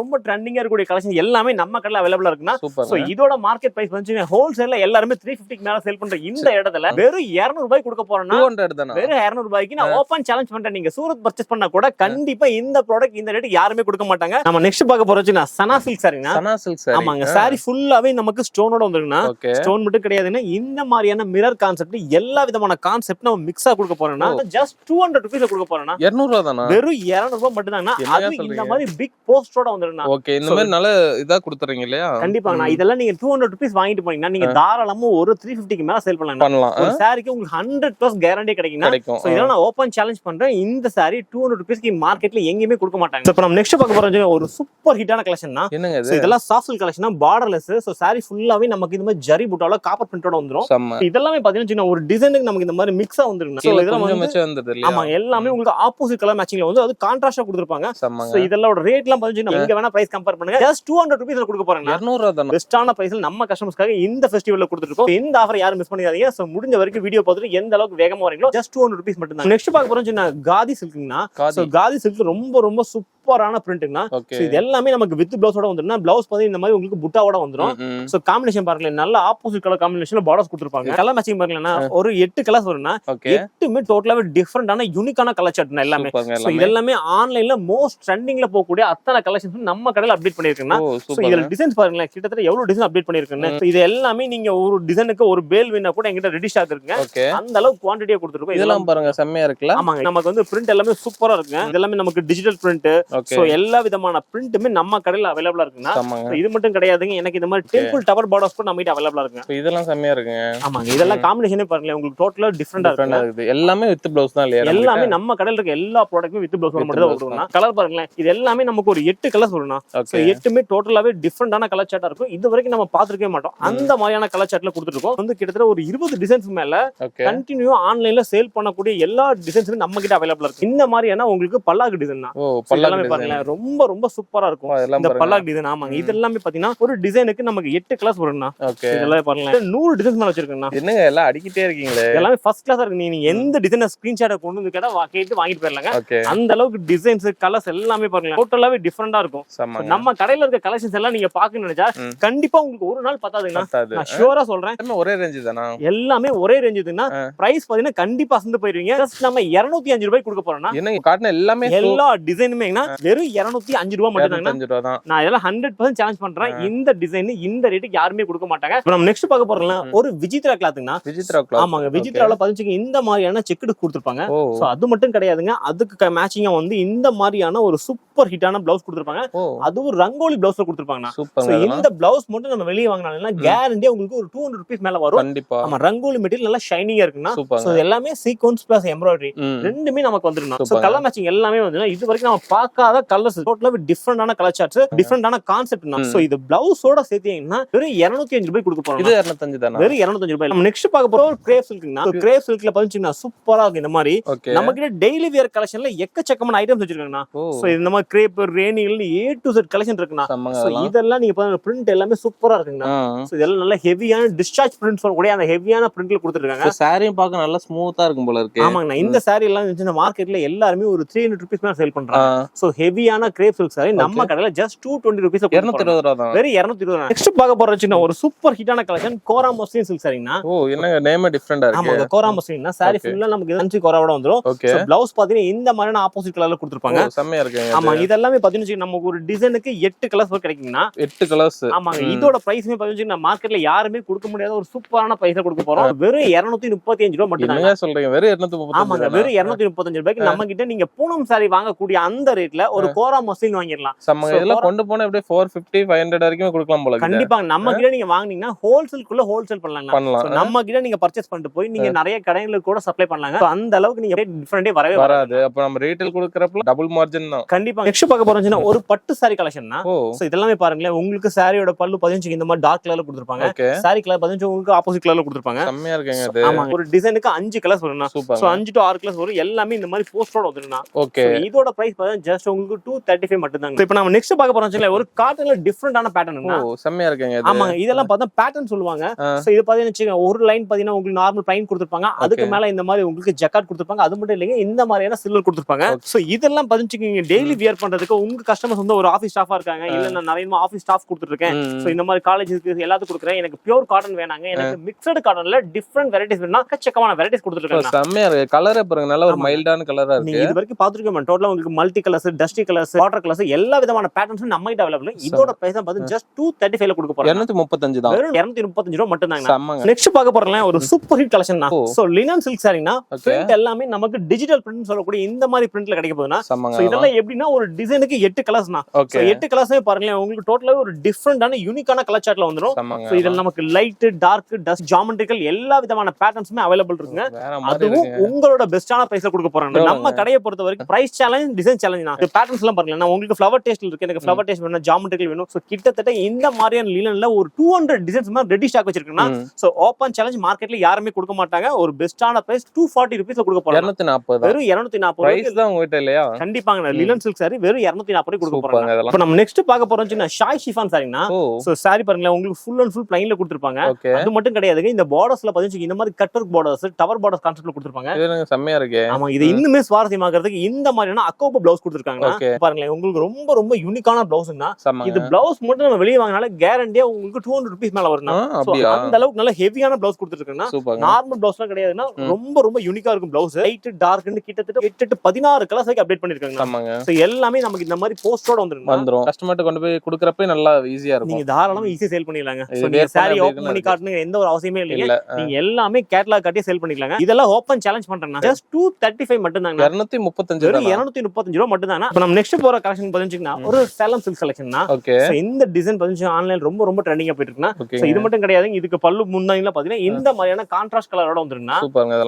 ரொம்ப ட்ரெண்டிங்கா இருக்கக்கூடிய கலெக்ஷன் எல்லாமே நம்ம கடையில அவைலபிளா இருக்குன்னா. சோ இதோட மார்க்கெட் பிரைஸ் வந்து ஹோல்சேல்ல எல்லாரும் 350 க்கு மேல சேல் பண்ற இந்த இடத்துல வெறும் 200 ரூபாய் கொடுக்க போறேன்னா 200 தானா? வெறும் 200 ரூபாய்க்கு நான் ஓபன் சேலஞ்ச் பண்றேன். நீங்க சூரத் பர்ச்சேஸ் பண்ணா கூட கண்டிப்பா இந்த ப்ராடக்ட் இந்த ரேட் யாருமே கொடுக்க மாட்டாங்க. நம்ம நெக்ஸ்ட் பார்க்க போறோம்னா சனா சில்க் சாரினா. சனா சில்க் சாரி. ஆமாங்க. சாரி ஃபுல்லாவே நமக்கு ஸ்டோனோட வந்துருக்குன்னா. ஸ்டோன் மட்டும் கிடையாதுன்னா இந்த மாதிரியான மிரர் கான்செப்ட் எல்லா விதமான கான்செப்ட் நம்ம மிக்ஸா கொடுக்க போறோம்னா ஜஸ்ட் 200 ரூபீஸ் கொடுக்க போறோம்னா 200 ரூபாய் தானா? வெறும் 200 ரூபாய் மட்டும் தானா. அது இந்த மாதிரி பிக் போஸ்டரோட வந்துருக்குன்னா. ஓகே இந்த மாதிரி நல்ல இதா கொடுத்துறீங்க இல்லையா? கண்டிப்பா. நான் இதெல்லாம் நீங்க 200 ரூபீஸ் வாங்கிட்டு போனீங்கன்னா நீங்க தாராளமா ஒரு 350 க்கு மேல சேல் பண்ணலாம். ஒரு சாரிக்கு உங்களுக்கு 100% கேரண்டி கிடைக்கும். சோ இதெல்லாம் நான் ஓபன் சேலஞ்ச் பண்றேன். இந்த சாரி 200 ரூபீஸ்க்கு மார்க்கெட்ல எங்கேயுமே கொடுக்க மாட்டாங்க. இப்போ நம்ம நெக்ஸ்ட் பார்க்க போறோம் ஒரு சூப்பர் ஹிட்டான கலெக்ஷன் தான். என்னங்க இது? இதெல்லாம் soft silk collection borderless. So sorry ஃபுல்லாவே நமக்கு இந்த மாதிரி ஜரி புட்டால காப்பர் பிரிண்டோட வந்துரும். இதெல்லாம் பாத்தீங்கன்னா ஒரு டிசைனுக்கு நமக்கு இந்த மாதிரி மிக்ஸா வந்துருங்க. சோ இதெல்லாம் வந்து ஆமா எல்லாமே உங்களுக்கு ஆப்போசிட் கலர் மேட்சிங்ல வந்து அது கான்ட்ராஸ்டா கொடுத்திருப்பாங்க. சோ இதெல்லாம் ரேட்லாம் பாத்தீங்கன்னா நீங்க வேணா பிரைஸ் கம்பேர் பண்ணுங்க. ஜஸ்ட் 200 ரூபீஸ்ல கொடுக்க போறாங்க. 200 ரூபாய் தானா? பெஸ்டான பிரைஸ்ல நம்ம கஸ்டமர்ஸ்க்காக இந்த ஃபெஸ்டிவல்ல கொடுத்துட்டு இருக்கோம். இந்த ஆஃபர் யாரும் மிஸ் பண்ணிடாதீங்க. சோ முடிஞ்ச வரைக்கும் வீடியோ பார்த்துட்டு எந்த அளவுக்கு வேகமா வரீங்களோ ஜஸ்ட் 200 ரூபீஸ் மட்டும் தான். நெக்ஸ்ட் பார்க்க போறோம் காதி சில்க்னா. சோ காதி சில்க் ரொம்ப சூப்பரான பிரிண்ட்னா. சோ இது எல்லாமே நமக்கு வித் ப்ளவுஸோட வந்துருனா. ப்ளவுஸ் பாத்தீங்கன்னா இந்த மாதிரி உங்களுக்கு புட்டாவோட வந்துரும். சோ காம்பினேஷன் பாருங்க நல்ல ஆப்போசிட் கலர் காம்பினேஷன்ல பார்டர்ஸ் கொடுத்திருப்பாங்க. கலர் மேட்சிங் பாருங்கன்னா ஒரு 8 கலர்ஸ் வரும்னா 8மே டோட்டலாவே டிஃபரண்டான யூனிக்கான கலர் சார்ட்னா எல்லாமே. சோ இது எல்லாமே ஆன்லைன்ல மோஸ்ட் ட்ரெண்டிங்ல போகக்கூடிய அத்தனை கலெக்ஷன்ஸ் நம்ம கடையில அப்டேட் பண்ணிருக்கேன்னா. சோ இதுல டிசைன்ஸ் பாருங்க கிட்டத்தட்ட எவ்வளவு டிசைன் அப்டேட் பண்ணிருக்கேன்னு. இது எல்லாமே நீங்க ஒரு டிசைனுக்கு ஒரு பேல் வேணா கூட எங்கிட்ட ரெடி ஸ்டாக் இருக்குங்க. அந்த அளவுக்கு குவாண்டிட்டியா கொடுத்திருக்கோம். இதெல்லாம் பாருங்க செம்மையா இருக்குல. ஆமாங்க நமக்கு வந்து பிரிண்ட் எல்லாமே சூப்பரா இருக்குங்க. இதெல்லாம் நமக்கு டிஜிட்டல் பிரிண்ட். சோ எல்லா விதமான பிரிண்ட்மே நம்ம கடையில அவைலபிளா இருக்குன்னா. இது மட்டும் கிடையாதுங்க. எனக்கு இந்த மாதிரி டெம்பிள் டவர் பார்டர்ஸ் கூட நம்ம கிட்ட அவைலபிளா இருக்கு. இதெல்லாம் செம்மையா இருக்குங்க. ஆமாங்க இதெல்லாம் காம்பினேஷனே பாருங்க உங்களுக்கு டோட்டலா டிஃபரண்டா இருக்கு. எல்லாமே வித் ப்ளவுஸ் தான் இல்லையா? எல்லாமே நம்ம கடையில இருக்க எல்லா ப்ராடக்ட்மே வித் ப்ளவுஸ் மட்டும் தான் வரும்னா. கலர் பாருங்க இது எல்லாமே நமக்கு ஒரு 8 கலர்ஸ் வரும்னா. சோ 8மே டோட்டலாவே டிஃபரண்டான கலர் சார்ட்டா இருக்கும். இது வரைக்கும் நம்ம பாத்துக்கவே மாட்டோம். அந்த மாதிரியான கலர் சார்ட்ல கொடுத்துட்டு இருக்கோம். வந்து கிட்டத்தட்ட ஒரு 20 டிசைன்ஸ் மேல கண்டினியூ ஆன்லைன்ல சேல் பண்ணக்கூடிய எல்லா டிசைன்ஸுமே நம்ம கிட்ட அவைலபிளா இருக்கு. இந்த மாதிரியான உங்களுக்கு பல்லாக்கு டிசைன் தான். எல்லாமே பாருங்க ரொம்ப சூப்பரா இருக்கும் இந்த பல்லாக்கு டிசைன். ஆமாங்க இது எல்லாமே பாத்தீங்கன்னா ஒரு டிசைனுக்கு நமக்கு 8 கிளாஸ் வரும்னா. இதெல்லாம் பாருங்க 100 டிசைன்ஸ் மேல வச்சிருக்கேன்னா. என்னங்க எல்லாம் அடிக்கிட்டே இருக்கீங்களே. எல்லாமே ஃபர்ஸ்ட் கிளாஸா இருக்கு. நீங்க எந்த டிசைனை ஸ்கிரீன்ஷாட் கொண்டு வந்து கேட்டு வாங்கிட்டு போயிடலாங்க. அந்த அளவுக்கு டிசைன்ஸ் கலர்ஸ் எல்லாமே பாருங்க டோட்டலாவே டிஃபரெண்டா இருக்கும். நம்ம கடையில இருக்க கலெக்ஷன்ஸ் எல்லாம் நீங்க பாக்கணும்னு நினைச்சா கண்டிப்பா உங்களுக்கு ஒரு நாள் பத்தாதுங்க. நான் ஷூரா சொல்றேன். ஒரே ரேஞ்ச் தானா? எல்லாமே ஒரே ரேஞ்ச் தானா. பிரைஸ் பாத்தீங்கன்னா கண்டிப்பா அசந்து போயிருவீங்க. ஜஸ்ட் நம்ம 205 ரூபாய் கொடுக்க போறோம்னா. என்னங்க காட்டுன எல்லாமே எல்லா டிசைனுமே வெறும் 205 ரூபாய் மட்டும் தான். நான் இதெல்லாம் 100% சேலஞ்ச் பண்றேன். இந்த டிசைன் இந்த ரேட்டுக்கு யாருமே கொடுக்க மாட்டாங்க. நம்ம நெக்ஸ்ட் பார்க்க போறோம்னா ஒரு விசித்ரா கிளாத்னா. விசித்ரா கிளாத். ஆமாங்க விசித்ரால பதிச்சுங்க இந்த மாதிரியான செக்குடு கொடுத்திருப்பாங்க. சோ அது மட்டும் கிடையாதுங்க. அதுக்கு மேட்சிங்கா வந்து இந்த மாதிரியான ஒரு சூப்பர் ஹிட்டான பிளவுஸ் கொடுத்திருப்பாங்க. அதுவும் ரங்கோலி பிளவுஸ்ல கொடுத்திருப்பாங்க. சோ இந்த பிளவுஸ் மட்டும் நம்ம வெளிய வாங்குனால கேரண்டியா உங்களுக்கு ஒரு 200 ரூபீஸ் மேல வரும். கண்டிப்பா. ஆமா ரங்கோலி மெட்டீரியல் நல்லா ஷைனிங்கா இருக்குன்னா. சோ எல்லாமே சீக்வென்ஸ் பிளஸ் எம்ப்ராய்டரி ரெண்டுமே நமக்கு வந்துரும். சோ கலர் மேட்சிங் எல்லாமே வந்து இது வரைக்கும் நம்ம பார்க்காத கலர்ஸ் டோட்டலாவே டிஃபரண்டான கலர் சார்ட்ஸ் டிஃபரண்டான கான்செப்ட் தான். சோ இது பிளவுஸோட சேர்த்தீங்கன்னா வெறும் 205 ரூபாய் கொடுக்க போறோம். இது 205 தானா? வெறும் 205 ரூபாய். நம்ம நெக்ஸ்ட் பார்க்க போறோம் கிரேப் சில்க்னா. கிரேப் சில்க்ல பாத்தீங்கன்னா சூப்பரா இருக்கு. இந்த மாதிரி நம்ம கிட்ட டெய்லி வியர் கலெக்ஷன்ல எக்கச்சக்கமான ஐட்டம்ஸ் வச்சிருக்காங்கண்ணா. சோ இந்த மாதிரி கிரேப் ரேனில் A to Z கலெக்ஷன் இருக்குண்ணா. சோ இதெல்லாம் நீங்க பாருங்க பிரிண்ட் எல்லாமே சூப்பரா இருக்குங்கண்ணா. சோ இதெல்லாம் நல்ல ஹெவியான டிஸ்சார்ஜ் பிரிண்ட் சொல்லக்கூடிய அந்த ஹெவியான பிரிண்ட்ல கொடுத்துருக்காங்க. சாரியும் பார்க்க நல்லா ஸ்மூத்தா இருக்கும் போல இருக்கு. ஆமாங்கண்ணா இந்த சாரி எல்லாம் மார்க்கெட்ல எல்லாருமே ஒரு 300 ரூபீஸ் மேல சேல் பண்றாங்க. சோ ஹெவியான கிரேப் சில்க் சாரி நம்ம கடையில ஜஸ்ட் 220 rupees 220 ரூபா தான். வெறும் 220. நெக்ஸ்ட் பார்க்க போற சின்ன ஒரு சூப்பர் ஹிட்டான கலெக்ஷன் கோரா மஸ்லின் சில்க் சாரினா. ஓ என்ன நேமே டிஃபரண்டா இருக்கு. ஆமாங்க, கோரா மஸ்லின்னா சாரி ஃபுல்லா நமக்கு அஞ்சு கோராவோட வந்துரும். ஓகே. ப்ளவுஸ் பாத்தீங்கன்னா இந்த மாதிரியான ஆப்போசிட் கலர்ல கொடுத்திருப்பாங்க. செமையா இருக்குங்க. ஆமா, இதெல்லாம் பாத்தீங்கன்னா நமக்கு ஒரு டிசைனுக்கு 8 கலர்ஸ் கிடைக்கும்னா 8 கலர்ஸ். ஆமாங்க, இதோட பிரைஸ்மே பாத்தீங்கன்னா மார்க்கெட்ல யாருமே கொடுக்க முடியாத ஒரு சூப்பரான பிரைஸ்ல கொடுக்க போறோம். வெறும் 235 ரூபாய் மட்டும் தான். என்ன சொல்றீங்க? வெறும் 235. ஆமாங்க, வெறும் 235 ரூபாய்க்கு நம்ம கிட்ட நீங்க பூனம் சாரி வாங்கக்கூடிய அந்த ரேட்ல ஒரு கோரா மஸ்லின் வாங்கிடலாம். இதெல்லாம் கொண்டு போனா அப்படியே 450 500 வரைக்கும் கொடுக்கலாம் போல. கண்டிப்பா நம்ம கிட்ட நீங்க வாங்குனீங்கன்னா ஹோல்சேல்குள்ள ஹோல்சேல் பண்ணலாம். நம்ம கிட்ட நீங்க பர்ச்சேஸ் பண்ணிட்டு போய் நீங்க நிறைய கடைகளுக்கு கூட சப்ளை பண்ணலாங்க. அந்த அளவுக்கு நீங்க டிஃபரெண்டே வரவே வராது. அப்ப நம்ம ரீட்டைல் கொடுக்கறப்ப டபுள் மார்ஜின் தான். கண்டிப்பா. நெக்ஸ்ட் பார்க்க போறோம்னா ஒரு பட்டு சாரி கலெக்ஷன்னா. சோ இதெல்லாம் பாருங்களேன், உங்களுக்கு சாரியோட பல்லு 15 இந்த மாதிரி டார்க் கலர்ல கொடுத்திருப்பாங்க. சாரி கலர் 15 உங்களுக்கு ஆப்போசிட் கலர்ல கொடுத்திருப்பாங்க. செமையா இருக்குங்க அது. ஆமா, ஒரு டிசைனுக்கு 5 கலர்ஸ் வரும்னா. சோ 5 to 6 கலர்ஸ் வரும். எல்லாமே இந்த மாதிரி போஸ்டரோட வந்துருனா. ஓகே. இதோட பிரைஸ் பாத்தீங்கன்னா ஜஸ்ட் உங்களுக்கு 235 மட்டும் தான். இப்போ நம்ம நெக்ஸ்ட் பார்க்க போறோம்னா ஒரு காட்டன்ல டிஃபரண்டான பேட்டர்ன். ஓ செமையா இருக்குங்க இது. ஆமாங்க, இதெல்லாம் பார்த்தா பேட்டர்ன் சொல்லுவாங்க. சோ இது பாத்தீங்கன்னா ஒரு லைன் பாத்தீங்கன்னா உங்களுக்கு நார்மல் பிளைன் கொடுத்திருப்பாங்க. அதுக்கு மேல இந்த மாதிரி உங்களுக்கு ஜக்கார்ட் கொடுத்திருப்பாங்க. அது மட்டும் இல்லைங்க, இந்த மாதிரியான சில்வர் கொடுத்திருப்பாங்க. சோ இதெல்லாம் பாத்தீங்கன்னா டெய்லி வியர் பண்றதுக்கு உங்க கஸ்டமர்ஸ் வந்து ஒரு ஆபீஸ் ஸ்டாஃபா இருக்காங்க, இல்ல நான் நிறைய ஆபீஸ் ஸ்டாஃப் கொடுத்துட்டு இருக்கேன். சோ இந்த மாதிரி காலேஜ்க்கு எல்லாத்துக்கும் கொடுக்குறேன். எனக்கு பியூர் காட்டன் வேணாங்க, எனக்கு மிக்ஸ்டு காட்டன்ல டிஃபரண்ட் வெரைட்டிஸ் வேணா, கச்சக்கமான வெரைட்டிஸ் கொடுத்துட்டு இருக்காங்க. செமையா இருக்கு. கலரே பாருங்க, நல்ல ஒரு மைல்டான கலரா இருக்கு. நீங்க இது வரைக்கும் பாத்துருக்கீங்க. டோட்டலா உங்களுக்கு multi colours, dusty colours, water colours எல்லா விதமான பேட்டர்ன்ஸும் நம்ம கிட்ட அவைலபிள். இதோட பிரைஸ் பாத்தீங்கன்னா ஜஸ்ட் 235 ல கொடுக்க போறோம். 235 தான். வெறும் 235 ரூபாய் மட்டும் தாங்க. நெக்ஸ்ட் பார்க்க போறோம்ல ஒரு சூப்பர் ஹிட் கலெக்ஷன் தான். சோ லினன் சில்க் சாரினா பிரிண்ட் எல்லாமே நமக்கு டிஜிட்டல் பிரிண்ட் சொல்லக்கூடிய இந்த மாதிரி பிரிண்ட்ல கிடைக்க போகுதுனா. சோ இதெல்லாம் எப்படின்னா ஒரு டிசைனுக்கு 8 கலர்ஸ்னா. சோ 8 கலர்ஸே பாருங்க, உங்களுக்கு டோட்டலாவே ஒரு டிஃபரண்டான யூனிக்கான கலர் சார்ட்ல வந்துரும். சோ இதெல்லாம் நமக்கு லைட், டார்க், டஸ்ட், ஜியோமெட்ரிக்கல் எல்லா விதமான பேட்டர்ன்ஸ்மே அவைலபிள் இருக்குங்க. அதுவும் உங்களோட பெஸ்டான பிரைஸ்ல கொடுக்க போறாங்க. நம்ம கடையை பொறுத்த வரைக்கும் பிரைஸ் சேலஞ்ச், டிசைன் சேலஞ்ச் தான். பேட்டர்ன்ஸ் எல்லாம் பாருங்க, நான் உங்களுக்கு ஃப்ளவர் டேஸ்ட்ல இருக்கு, எனக்கு ஃப்ளவர் டேஸ்ட் வேணும், ஜியோமெட்ரிக்கல் வேணும். சோ கிட்டத்தட்ட இந்த மாதிரியான லினன்ல ஒரு 200 டிசைன்ஸ் மாதிரி ரெடி ஸ்டாக் வச்சிருக்கேன்னா. சோ ஓபன் சேலஞ்ச் மார்க்கெட்ல யாருமே கொடுக்க மாட்டாங்க. ஒரு பெஸ்டான பிரைஸ் 240 ரூபீஸ்ல கொடுக்க போறாங்க. 240. வெறும் 240 பிரைஸ் தான் உங்ககிட்ட இல்லையா? கண்டிப்பாங்க, லினன் சில்க் சாரி வெறும் 240 கொடுக்க போறாங்க. இப்போ நம்ம நெக்ஸ்ட் பார்க்க போறோம்னா ஷாய் ஷிஃபான் சாரினா. சோ சாரி பாருங்க, உங்களுக்கு ஃபுல் அண்ட் ஃபுல் பிளைன்ல கொடுத்திருப்பாங்க. அது மட்டும் கிடையாதுங்க, இந்த பார்டர்ஸ்ல பாத்தீங்கன்னா இந்த மாதிரி cut work borders, tower borders கான்செப்ட்ல கொடுத்திருப்பாங்க. இது செமையா இருக்கு. ஆமா, இது இன்னுமே சுவாரஸ்யமாக்கிறதுக்கு இந்த மாதிரியான அக்கோப பிளவுஸ் கொடுத்திருக்காங்க. பாருங்க, உங்களுக்கு ரொம்ப ரொம்ப யூனிக்கான பிளவுஸ்னா. இது பிளவுஸ் மட்டும் நம்ம வெளிய வாங்கினால கேரண்டியா உங்களுக்கு 200 ரூபீஸ் மேல வரும். அந்த அளவுக்கு நல்ல ஹெவியான பிளவுஸ் கொடுத்திருக்காங்க. நார்மல் பிளவுஸ்லாம் கிடையாதுன்னா ரொம்ப ரொம்ப யூனிக்கா இருக்கும் பிளவுஸ். லைட், டார்க்னு கிட்டத்தட்ட 8 to 16 கலர்ஸ் வரைக்கும் அப்டேட் பண்ணிருக்காங்க. சோ எல்லாமே நமக்கு இந்த மாதிரி போஸ்டரோட வந்துரும். கஸ்டமர்ட்ட கொண்டு போய் குடுக்கறப்ப நல்லா ஈஸியா இருக்கும். நீங்க தாராளமா ஈஸியா சேல் பண்ணிடலாங்க. சோ நீங்க சாரி ஓபன் பண்ணி காட்டணும் எந்த ஒரு அவசியமே இல்லைங்க. நீங்க எல்லாமே கேட்டலாக் காட்டி சேல் பண்ணிக்கலாங்க. இதெல்லாம் ஓபன் சேலஞ்ச் பண்றேன்னா ஜஸ்ட் 235 மட்டும் தாங்க. 235 வெறும் 235 ரூபாய் மட்டும் தாங்க. இப்போ நம்ம நெக்ஸ்ட் போற கலெக்ஷன் பாத்தீங்கன்னா ஒரு சேலம் சில்க் கலெக்ஷன்னா. சோ இந்த டிசைன் பாத்தீங்கன்னா ஆன்லைன் ரொம்ப ரொம்ப ட்ரெண்டிங்கா போயிட்டு இருக்குன்னா. சோ இது மட்டும் கிடையாதுங்க, இதுக்கு பல்லு முந்தானில பாத்தீங்கன்னா இந்த மாதிரியான கான்ட்ராஸ்ட் கலரோட வந்துருன்னா.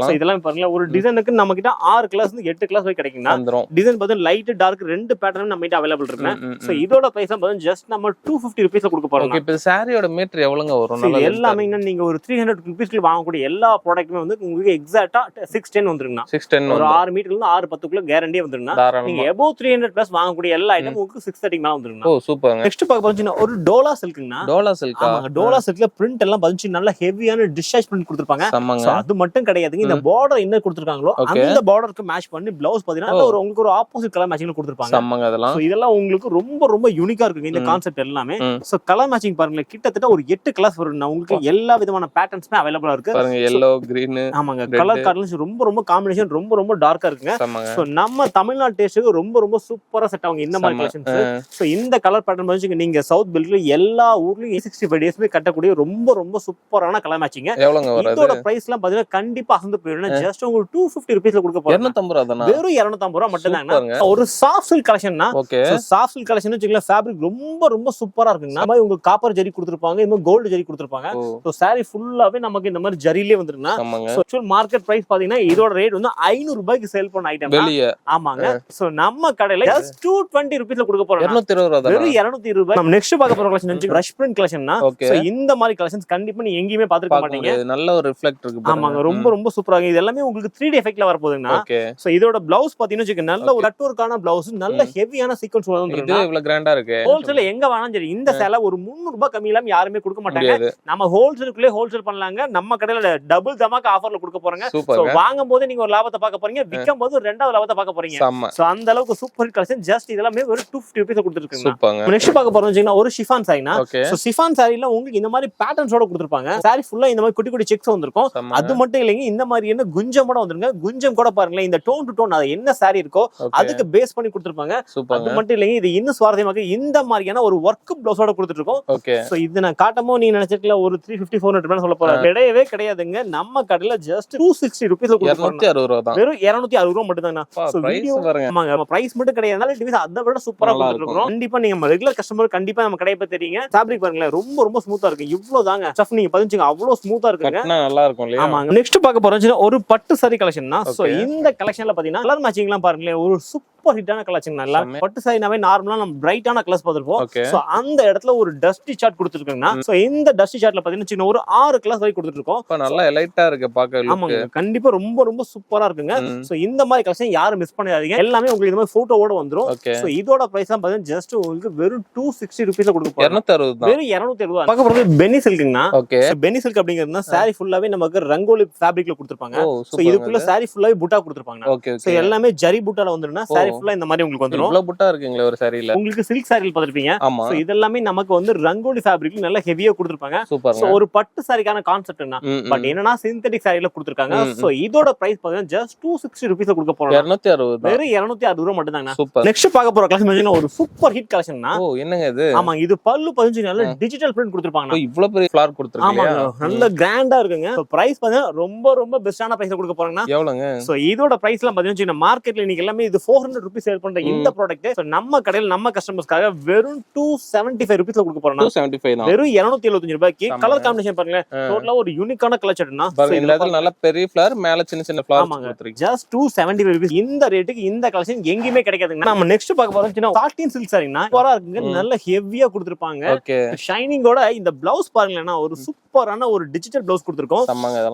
சோ இதெல்லாம் பாருங்க, ஒரு டிசைனுக்கு நம்ம கிட்ட 6 கிளாஸ் 8 கிளாஸ் வரை கிடைக்கும்னா. டிசைன் பாத்தீங்கன்னா லைட், டார்க் ரெண்டு பேட்டர்ன் நம்ம கிட்ட அவைலபிள் இருக்கு. சோ இதோட பிரைஸ் பாத்தீங்கன்னா ஜஸ்ட் நம்ம 250 ரூபீஸ்ல கொடுக்க போறோம். இப்போ சாரியோட மீட்டர் எவ்வளவுங்க வரும்? எல்லாமே நீங்க ஒரு 300 ரூபீஸ்க்கு வாங்கக்கூடிய எல்லா ப்ராடக்ட்டுமே வந்து உங்களுக்கு எக்ஸாக்ட்டா 610 வந்துருங்க. 610 ஒரு 6 மீட்டர்ல இருந்து 610 கேரண்டியே வந்துருங்க. நீங்க above 300 பிளஸ் வாங்கக்கூடிய எல்லா ஐட்டம் உங்களுக்கு 630 மேல வந்துருங்க. ஓ சூப்பர். நெக்ஸ்ட் பார்க்க போறீங்கன்னா ஒரு டோலா சில்க்னா. டோலா சில்கா? ஆமா, டோலா சில்க்ல பிரிண்ட் எல்லாம் பாத்தீங்கன்னா நல்ல ஹெவியான டிஸ்சார்ஜ் பிரிண்ட் கொடுத்திருப்பாங்க. சோ அது மட்டும் கிடையாதுங்க, இந்த பார்டர் என்ன கொடுத்திருக்காங்களோ அந்த பார்டருக்கு மேட்ச் பண்ணி பிளவுஸ் பாத்தீங்கன்னா ஒரு உங்களுக்கு ஒரு ஆப்போசிட் கலர் மேட்சிங்ல கொடுத்திருப்பாங்க. சம்மங்க அதெல்லாம். சோ இதெல்லாம் உங்களுக்கு ரொம்ப ரொம்ப யூனிக்கா இருக்குங்க இந்த கான்செப்ட் எல்லாமே. சோ கலர் மேட்சிங் பாருங்க, கிட்டத்தட்ட ஒரு 8 கலர்ஸ் வரும். உங்களுக்கு எல்லா விதமான பேட்டர்ன்ஸ்மே அவைலபிளா இருக்கு. பாருங்க, yellow, green. ஆமாங்க, கலர் காம்பினேஷன் ரொம்ப ரொம்ப காம்பினேஷன் ரொம்ப ரொம்ப டார்க்கா இருக்குங்க. சோ நம்ம தமிழ்நாடு டேஸ்ட்க்கு ரொம்ப ரொம்ப சூப்பரா செட் ஆகும் இந்த மாதிரி கலெக்ஷன்ஸ். சோ இந்த கலர் பேட்டர்ன் வந்து நீங்க சவுத் பெல்ட்ல எல்லா ஊர்லயும் 365 டேஸ்மே கட்டக்கூடிய ரொம்ப ரொம்ப சூப்பரான கலர் மேட்சிங். எவ்வளவுங்க வருது? இதோட பிரைஸ்லாம் பாத்தீங்கன்னா கண்டிப்பா அசந்து போயிடும். ஜஸ்ட் உங்களுக்கு 250 ரூபீஸ்ல கொடுக்க போறோம். 250 ரூபாய் தானா? வெறும் 250 ரூபாய் மட்டும் தாங்க. ஒரு சாஃப்ட் சில்க் கலெக்ஷன்னா. சோ சாஃப்ட் சில்க் கலெக்ஷன் வச்சுக்கலாம், ஃபேப்ரிக் ரொம்ப ரொம்ப சூப்பரா இருக்குங்க. இந்த மாதிரி உங்களுக்கு காப்பர் ஜரி கொடுத்திருப்பாங்க, இந்த மாதிரி கோல்ட் ஜரி கொடுத்திருப்பாங்க. சோ சாரி ஃபுல்லாவே நமக்கு இந்த மாதிரி ஜரியிலே வந்துருங்க. சோ ஆக்சுவல் மார்க்கெட் பிரைஸ் பாத்தீங்கன்னா இதோட ரேட் வந்து 500 ரூபாய்க்கு சேல் பண்ண ஐட்டம் வெளிய. ஆமாங்க, சோ நம்ம கடையில ஜஸ்ட் 220 ரூபீஸ்ல கொடுக்க போறோம். 220 ரூபாய் தான். வெறும் 220 ரூபாய். நம்ம நெக்ஸ்ட் பார்க்க போற கலெக்ஷன் வந்து ரஷ் பிரிண்ட் கலெக்ஷன்னா. சோ இந்த மாதிரி கலெக்ஷன்ஸ் கண்டிப்பா நீங்க எங்கயுமே பாத்துக்க மாட்டீங்க. நல்ல ஒரு ரிஃப்ளெக்ட் இருக்கு பாருங்க. ஆமாங்க, ரொம்ப ரொம்ப சூப்பரா இருக்கு. இது எல்லாமே உங்களுக்கு 3D எஃபெக்ட்ல வர போகுதுன்னா. சோ இதோட பிளவுஸ் பாத்தீங்கன்னா வச்சுக்க நல்ல ஒரு கட் ஒர்க்கான பிளவுஸ், நல்ல ஹெவியான சீக்வென்ஸ் வந்து இது இவ்வளவு கிராண்டா இருக்கு. ஹோல்சேல் எங்க வேணாலும் சரி இந்த சேலை ஒரு 300 ரூபாய் கம்மி இல்லாம யாருமே கொடுக்க மாட்டாங்க. நம்ம ஹோல்சேலுக்குள்ளே ஹோல்சேல் பண்ணலாங்க. நம்ம கடையில டபுள் தமாக்கு ஆஃபர்ல கொடுக்க போறாங்க. சோ வாங்கும்போது நீங்க ஒரு லாபத்தை பார்க்க போறீங்க, விக்கும்போது ரெண்டாவது லாபத்தை பார்க்க போறீங்க. சோ அந்த அளவுக்கு சூப்பர் கலெக்ஷன். ஜஸ்ட் இதெல்லாமே ஒரு 250 rupees கொடுத்துருக்காங்க. சூப்பர்ங்க. நெக்ஸ்ட் பார்க்க போறோம்னா ஒரு ஷிஃபான் சாரினா, ஓகே. சோ ஷிஃபான் சாரில உங்களுக்கு இந்த மாதிரி பேட்டர்ன்ஸோட கொடுத்துருப்பாங்க. சாரி ஃபுல்லா இந்த மாதிரி குட்டி குட்டி செக்ஸ் வந்திருக்கும். அது மட்டும் இல்லைங்க, இந்த மாதிரி என்ன குஞ்சமோட வந்துருங்க. குஞ்சம் கூட பாருங்களேன், இந்த டோன் டு டோன் அது என்ன சாரி இருக்கோ அதுக்கு பேஸ் பண்ணி கொடுத்துருப்பாங்க. அது மட்டும் இல்லைங்க, இது இன்னும் சுவாரஸ்யமாக இந்த மாதிரியான ஒரு ஒர்க் பிளவுஸோட கொடுத்துட்டு இருக்கோம். ஓகே. சோ இது நான் காட்டமோ நீங்க நினைச்சிருக்கல ஒரு 350 400 சொல்ல போறேன், கிடையவே கிடையாதுங்க. நம்ம கடையில ஜஸ்ட் 260 rupees கொடுக்குறோம். 260 ரூபாய் தான். வெறும் 260 ரூபாய் மட்டும் தாங்க. சோ வீடியோ ஆமாங்க, பிரைஸ் மட்டும் கிடையாதுனால டிவைஸ் அதை விட சூப்பரா கொடுத்துட்டு இருக்கோம். கண்டிப்பா நீங்க ரெகுலர் கஸ்டமர் கண்டிப்பா நம்ம கடையை பத்தி தெரியுங்க. ஃபேப்ரிக் பாருங்களேன், ரொம்ப ரொம்ப ஸ்மூத்தா இருக்கு. இவ்வளவு தாங்க ஸ்டஃப் நீங்க பதிஞ்சுங்க, அவ்வளவு ஸ்மூத்தா இருக்குங்க. நல்லா இருக்கும் இல்லையா? ஆமாங்க. நெக்ஸ்ட் பார்க்க போறோம்னா ஒரு பட்டு சாரி கலெக்ஷன் தான். சோ இந்த கலெக்ஷன்ல பாத்தீங்கன்னா கலர் மேட்சிங் எல்லாம் பாருங்களேன், ஒரு சூப்பர் ஹிட்டான கலெக்ஷன். நல்லா பட்டு சாரினாவே நார்மலா நம்ம பிரைட்டான கலர்ஸ் பார்த்திருப்போம். சோ அந்த இடத்துல ஒரு டஸ்டி சார்ட் கொடுத்துருக்காங்கன்னா, சோ இந்த டஸ்டி சார்ட்ல பாத்தீங்கன்னா சின்ன ஒரு 6 கலர்ஸ் வரை கொடுத்துட்டு இருக்கோம். இப்ப நல்லா எலைட்டா இருக்கு பாக்க. ஆமாங்க, கண்டிப்பா ரொம்ப ரொம்ப சூப்பரா இருக்குங்க. சோ இந்த மாதிரி கலெக்ஷன் யாரும் மிஸ் பண்ணாதீங்க. எல்லாமே உங்களுக்கு இந்த மாதிரி போட்டோவோட வந்துரும். சோ இதோட பிரைஸ் தான் பாத்தீங்கன்னா ஜஸ்ட் உங்களுக்கு வெறும் 260 rupees கொடுக்க போறோம். 260 தான். வெறும் 260. பார்க்க போறது Beni சில்க்னா. So Beni silk அப்படிங்கிறதுனா sorry ஃபுல்லாவே நமக்கு ரங்கோலி ஃபேப்ரிக்ல கொடுத்திருப்பாங்க. சோ இதுக்குள்ள சாரி ஃபுல்லாவே புட்டா கொடுத்திருப்பாங்க. சோ எல்லாமே ஜரி புட்டால வந்துருனா சாரி ஃபுல்லா இந்த மாதிரி உங்களுக்கு வந்துரும். இவ்வளவு புட்டா இருக்குங்களே ஒரு சாரில. உங்களுக்கு சில்க் சாரில பாத்திருப்பீங்க. சோ இதெல்லாமே நமக்கு வந்து ரங்கோலி ஃபேப்ரிக்ல நல்ல ஹெவியா கொடுத்திருப்பாங்க. சோ ஒரு பட்டு சாரிக்கான கான்செப்ட்னா, பட் என்னன்னா சிந்தெடிக் சாரில கொடுத்திருக்காங்க. சோ இதோட பிரைஸ் பாத்தீங்கன்னா ஜஸ்ட் 260 rupees கொடுக்க போறோம். 260 தான். வெறும் 260 ரூபாய் மட்டும் தாங்க. சூப்பர். நெக்ஸ்ட் பார்க்க போற கலெக்ஷன் பாத்தீங்கன்னா ஒரு சூப்பர் ஹிட் கலெக்ஷன்னா. என்னங்க இது? ஆமா, இது பல்லு 15 நாள்ல டிஜிட்டல் பிரிண்ட் கொடுத்திருப்பாங்க. இவ்வளவு பெரிய ஃபிளார் கொடுத்திருக்கீங்க. ஆமா, நல்ல கிராண்டா இருக்குங்க. சோ பிரைஸ் பாத்தீங்கன்னா ரொம்ப ரொம்ப பெஸ்டான பிரைஸ்ல கொடுக்க போறாங்கன்னா எவ்வளவுங்க? சோ இதோட பிரைஸ் எல்லாம் பாத்தீங்கன்னா மார்க்கெட்ல இன்னைக்கு எல்லாமே இது 400 rupees சேல் பண்ற இந்த ப்ராடக்ட் நம்ம கடையில நம்ம கஸ்டமர்ஸ்க்காக வெறும் 275 rupees கொடுக்க போறோம். 275 தான். வெறும் 275 ரூபாய்க்கு கலர் காம்பினேஷன் பாருங்க, டோட்டலா ஒரு யூனிக்கான கலர் சார்ட்னா. இந்த இடத்துல நல்ல பெரிய ஃபிளார், மேல சின்ன சின்ன ஃபிளார் கொடுத்திருக்கீங்க. Just 275 rupees. இந்த ரேட்டுக்கு இந்த கலெக்ஷன் எங்கயுமே கிடைக்காதுங்க. நம்ம நெக்ஸ்ட் பார்க்க போறோம் சின்ன சாட்டின் சில்க் சாரினா சூப்பரா இருக்குங்க. நல்ல ஹெவியா கொடுத்திருப்பாங்க. ஷைனிங்கோட இந்த பிளவுஸ் பாருங்களேன்னா ஒரு சூப்பரான ஒரு டிஜிட்டல் பிளவுஸ் கொடுத்திருக்கோம்.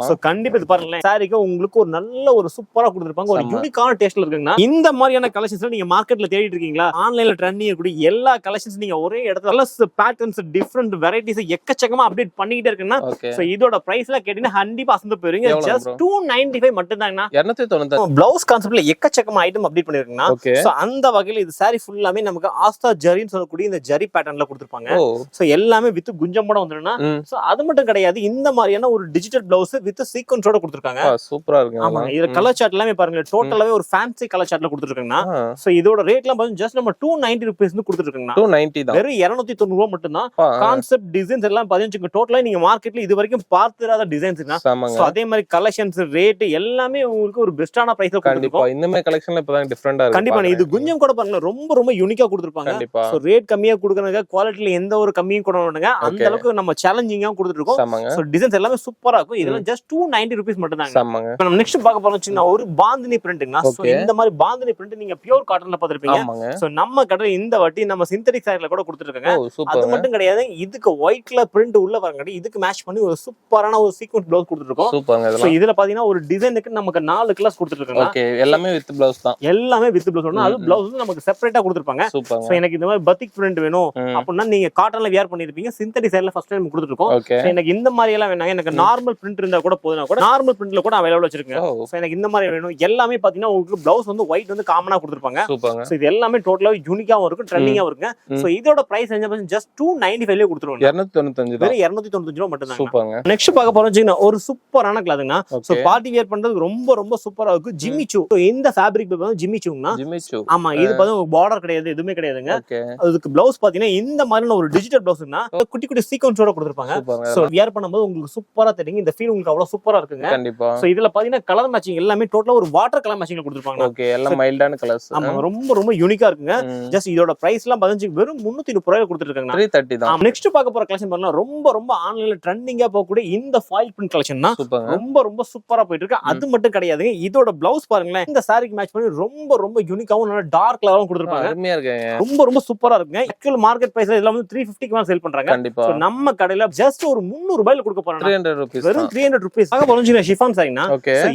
சோ கண்டிப்பா இது பாருங்களேன், சாரிக்கு உங்களுக்கு ஒரு நல்ல ஒரு சூப்பரா கொடுத்திருப்பாங்க. ஒரு யூனிக்கான டேஸ்ட்ல இருக்குங்க. இந்த மாதிரியான கலெக்ஷன்ஸ் நீங்க மார்க்கெட்ல தேடிட்டு இருக்கீங்களா? ஆன்லைன்ல ட்ரெண்டிங் இருக்கக்கூடிய எல்லா கலெக்ஷன்ஸ் நீங்க ஒரே இடத்துல கலர்ஸ் பேட்டர்ன்ஸ் டிஃபரண்ட் வெரைட்டிஸ் எக்கச்சக்கமா அப்டேட் பண்ணிட்டே இருக்குன்னா, சோ இதோட பிரைஸ்ல கேட்டீங்கன்னா கண்டிப்பா அசந்து போயிருங்க. ஜஸ்ட் 295 மட்டும் தாங்கனா. 295 பிளவுஸ் கான்செப்ட்ல எக்கச்சக்கமா ஐட்டம் அப்டேட் பண்ணிருக்கீங்கன்னா, சோ அந்த வகையில இது சாரி ஃபுல்லாமே நமக்கு ஆஸ்தா ஜரின்னு சொல்லக்கூடிய இந்த ஜரி பேட்டர்ன்ல கொடுத்திருப்பாங்க. சோ எல்லாமே வித் குஞ்சமோட வந்துருன்னா. சோ அது மட்டும் கிடையாது, இந்த மாதிரியான ஒரு டிஜிட்டல் பிளவுஸ் வித் சீக்வென்ஸோட கொடுத்திருக்காங்க. சூப்பரா இருக்கு. ஆமா, இது கலர் சார்ட் எல்லாமே பாருங்க, டோட்டலாவே ஒரு ஃபேன்சி கலர் சார்ட்ல கொடுத்திருக்காங்கன்னா. சோ இதோட ரேட்லாம் பாருங்க ஜஸ்ட் நம்ம 290 rupees கொடுத்திருக்காங்க. 290 தான். வெறும் 290 ரூபாய் மட்டும் தான். கான்செப்ட் டிசைன்ஸ் எல்லாம் பாத்தீங்கன்னா டோட்டலா நீங்க மார்க்கெட்ல இது வரைக்கும் பார்த்திராத டிசைன்ஸ்னா. சோ அதே மாதிரி கலெக்ஷன்ஸ் ரேட் எல்லாமே உங்களுக்கு ஒரு பெஸ்டான பிரைஸ்ல கொடுத்திருக்கோம். இந்த மாதிரி கலெக்ஷன்ல இப்பதான் டிஃபரண்டா இருக்கு. கண்டிப்பா இது குஞ்சம் கூட பாருங்க ரொம்ப ரொம்ப யூனிக்கா கொடுத்திருப்பாங்க. சோ ரேட் கம்மியா கொடுக்கறதுக்கு குவாலிட்டில எந்த ஒரு கம்மியும் கூட மாட்டாங்க. அந்த அளவுக்கு நம்ம சேலஞ்சிங்கா கொடுத்துட்டு இருக்கோம். சோ டிசைன்ஸ் எல்லாமே சூப்பரா இருக்கும். இதெல்லாம் ஜஸ்ட் 290 rupees மட்டும் தாங்க. நம்ம நெக்ஸ்ட் பார்க்க போறோம்னா ஒரு பாந்தினி பிரிண்ட்னா. சோ இந்த மாதிரி பாந்தினி பிரிண்ட் நீங்க பியூர் காட்டன்ல பாத்திருப்பீங்க. சோ நம்ம கடையில இந்த வாட்டி நம்ம சிந்தெடிக் சாரில கூட கொடுத்துருக்காங்க. அது மட்டும் கிடையாது, இதுக்கு ஒயிட் கலர் பிரிண்ட் உள்ள வரங்கடி இதுக்கு மேட்ச் பண்ணி ஒரு சூப்பரான ஒரு சீக்வென்ஸ் பிளவுஸ் கொடுத்துருக்கோம். சோ இதுல பாத்தீங்கன்னா ஒரு டிசைனுக்கு நமக்கு 4 கலர்ஸ் கொடுத்துருக்காங்க. ஓகே, எல்லாமே வித் பிளவுஸ் தான். எல்லாமே வித் பிளவுஸ். அது பிளவுஸ் வந்து நமக்கு செப்பரேட்டா கொடுத்திருப்பாங்க. சோ எனக்கு இந்த மாதிரி பத்திக் பிரிண்ட் வேணும் அப்படினா நீங்க காட்டன்ல வியர் பண்ணிருப்பீங்க. சிந்தெடிக் சாரில ஃபர்ஸ்ட் டைம் கொடுத்துருக்கோம். சோ எனக்கு இந்த மாதிரி எல்லாம் வேணாங்க, எனக்கு நார்மல் பிரிண்ட் இருந்தா கூட போதுனா கூட நார்மல் பிரிண்ட்ல கூட அவைலபிள் வச்சிருக்கேன். சோ எனக்கு இந்த மாதிரி வேணும். எல்லாமே பாத்தீங்கன்னா உங்களுக்கு பிளவுஸ் வந்து ஒயிட் வந்து காமனா கொடுத்திருப்பாங்க. சோ இது எல்லாமே டோட்டலா யூனிக்காவும் இருக்கும், ட்ரெண்டிங்காவும் இருக்குங்க. சோ இதோட பிரைஸ் ஜஸ்ட் 295 ல கொடுத்துருவோம். 295 வெறும் 295 ரூபாய் மட்டும் தான். நெக்ஸ்ட் பார்க்க போறோம்னா ஒரு சூப்பரான கிளாத்னா. சோ பார்ட்டி வியர் பண்றது ரொம்ப ரொம்ப சூப்பரா இருக்கும். ஜிம்மி சூ. சோ இந்த ஃபேப்ரிக் வந்து ஜிம்மி சூனா. ஆமா, இது பாத்தீங்கன்னா பார்டர் கிடையாது, எதுவுமே கிடையாதுங்க. அதுக்கு பிளவுஸ் பாத்தீங்கன்னா இந்த மாதிரியான ஒரு டிஜிட்டல் பிளவுஸ்னா குட்டி குட்டி சீக்வென்ஸோட கொடுத்திருப்பாங்க. சோ வியர் பண்ணும்போது உங்களுக்கு சூப்பரா தெரியும். இந்த ஃபீல் உங்களுக்கு அவ்வளவு சூப்பரா இருக்குங்க. கண்டிப்பா. சோ இதுல பாத்தீங்கன்னா கலர் மேட்சிங் எல்லாமே டோட்டலா ஒரு வாட்டர் கலர் மேட்சிங்ல கொடுத்திருப்பாங்க. ஓகே, எல்லாம் மைல்டான கலர்ஸ். ஆமா, ரொம்ப ரொம்ப யூனிக்கா இருக்குங்க. ஜஸ்ட் இதோட பிரைஸ் எல்லாம் பாத்தீங்கன்னா வெறும் 330 ரூபாய் கொடுத்திருக்காங்க. 330 தான். நெக்ஸ்ட் பார்க்க போற கலெக்ஷன் பாருங்க, ரொம்ப ரொம்ப ஆன்லைன்ல ட்ரெண்டிங்கா போகக்கூடிய இந்த ஃபாயில் பிரிண்ட் கலெக்ஷன் தான். ரொம்ப ரொம்ப சூப்பரா போயிட்டு இருக்கு. அது மட்டும் கிடையாதுங்க, இதோட பிளவுஸ் பாருங்களேன், இந்த சாரிக்கு மேட்ச் பண்ணி ரொம்ப ரொம்ப யூனிக்காவும் நல்ல டார்க் கலராவும் கொடுத்திருப்பாங்க. அருமையா இருக்கு. ரொம்ப ரொம்ப சூப்பரா இருக்குங்க. ஆக்சுவல் மார்க்கெட் பிரைஸ்ல இதெல்லாம் வந்து 350 க்கு மேல சேல் பண்றாங்க. கண்டிப்பா. நம்ம கடையில ஜஸ்ட் ஒரு 300 ரூபாயில கொடுக்க போறாங்க. 300 rupees. வெறும் 300 rupees. பார்க்க போறோம்னா ஷிஃபான் சாரினா.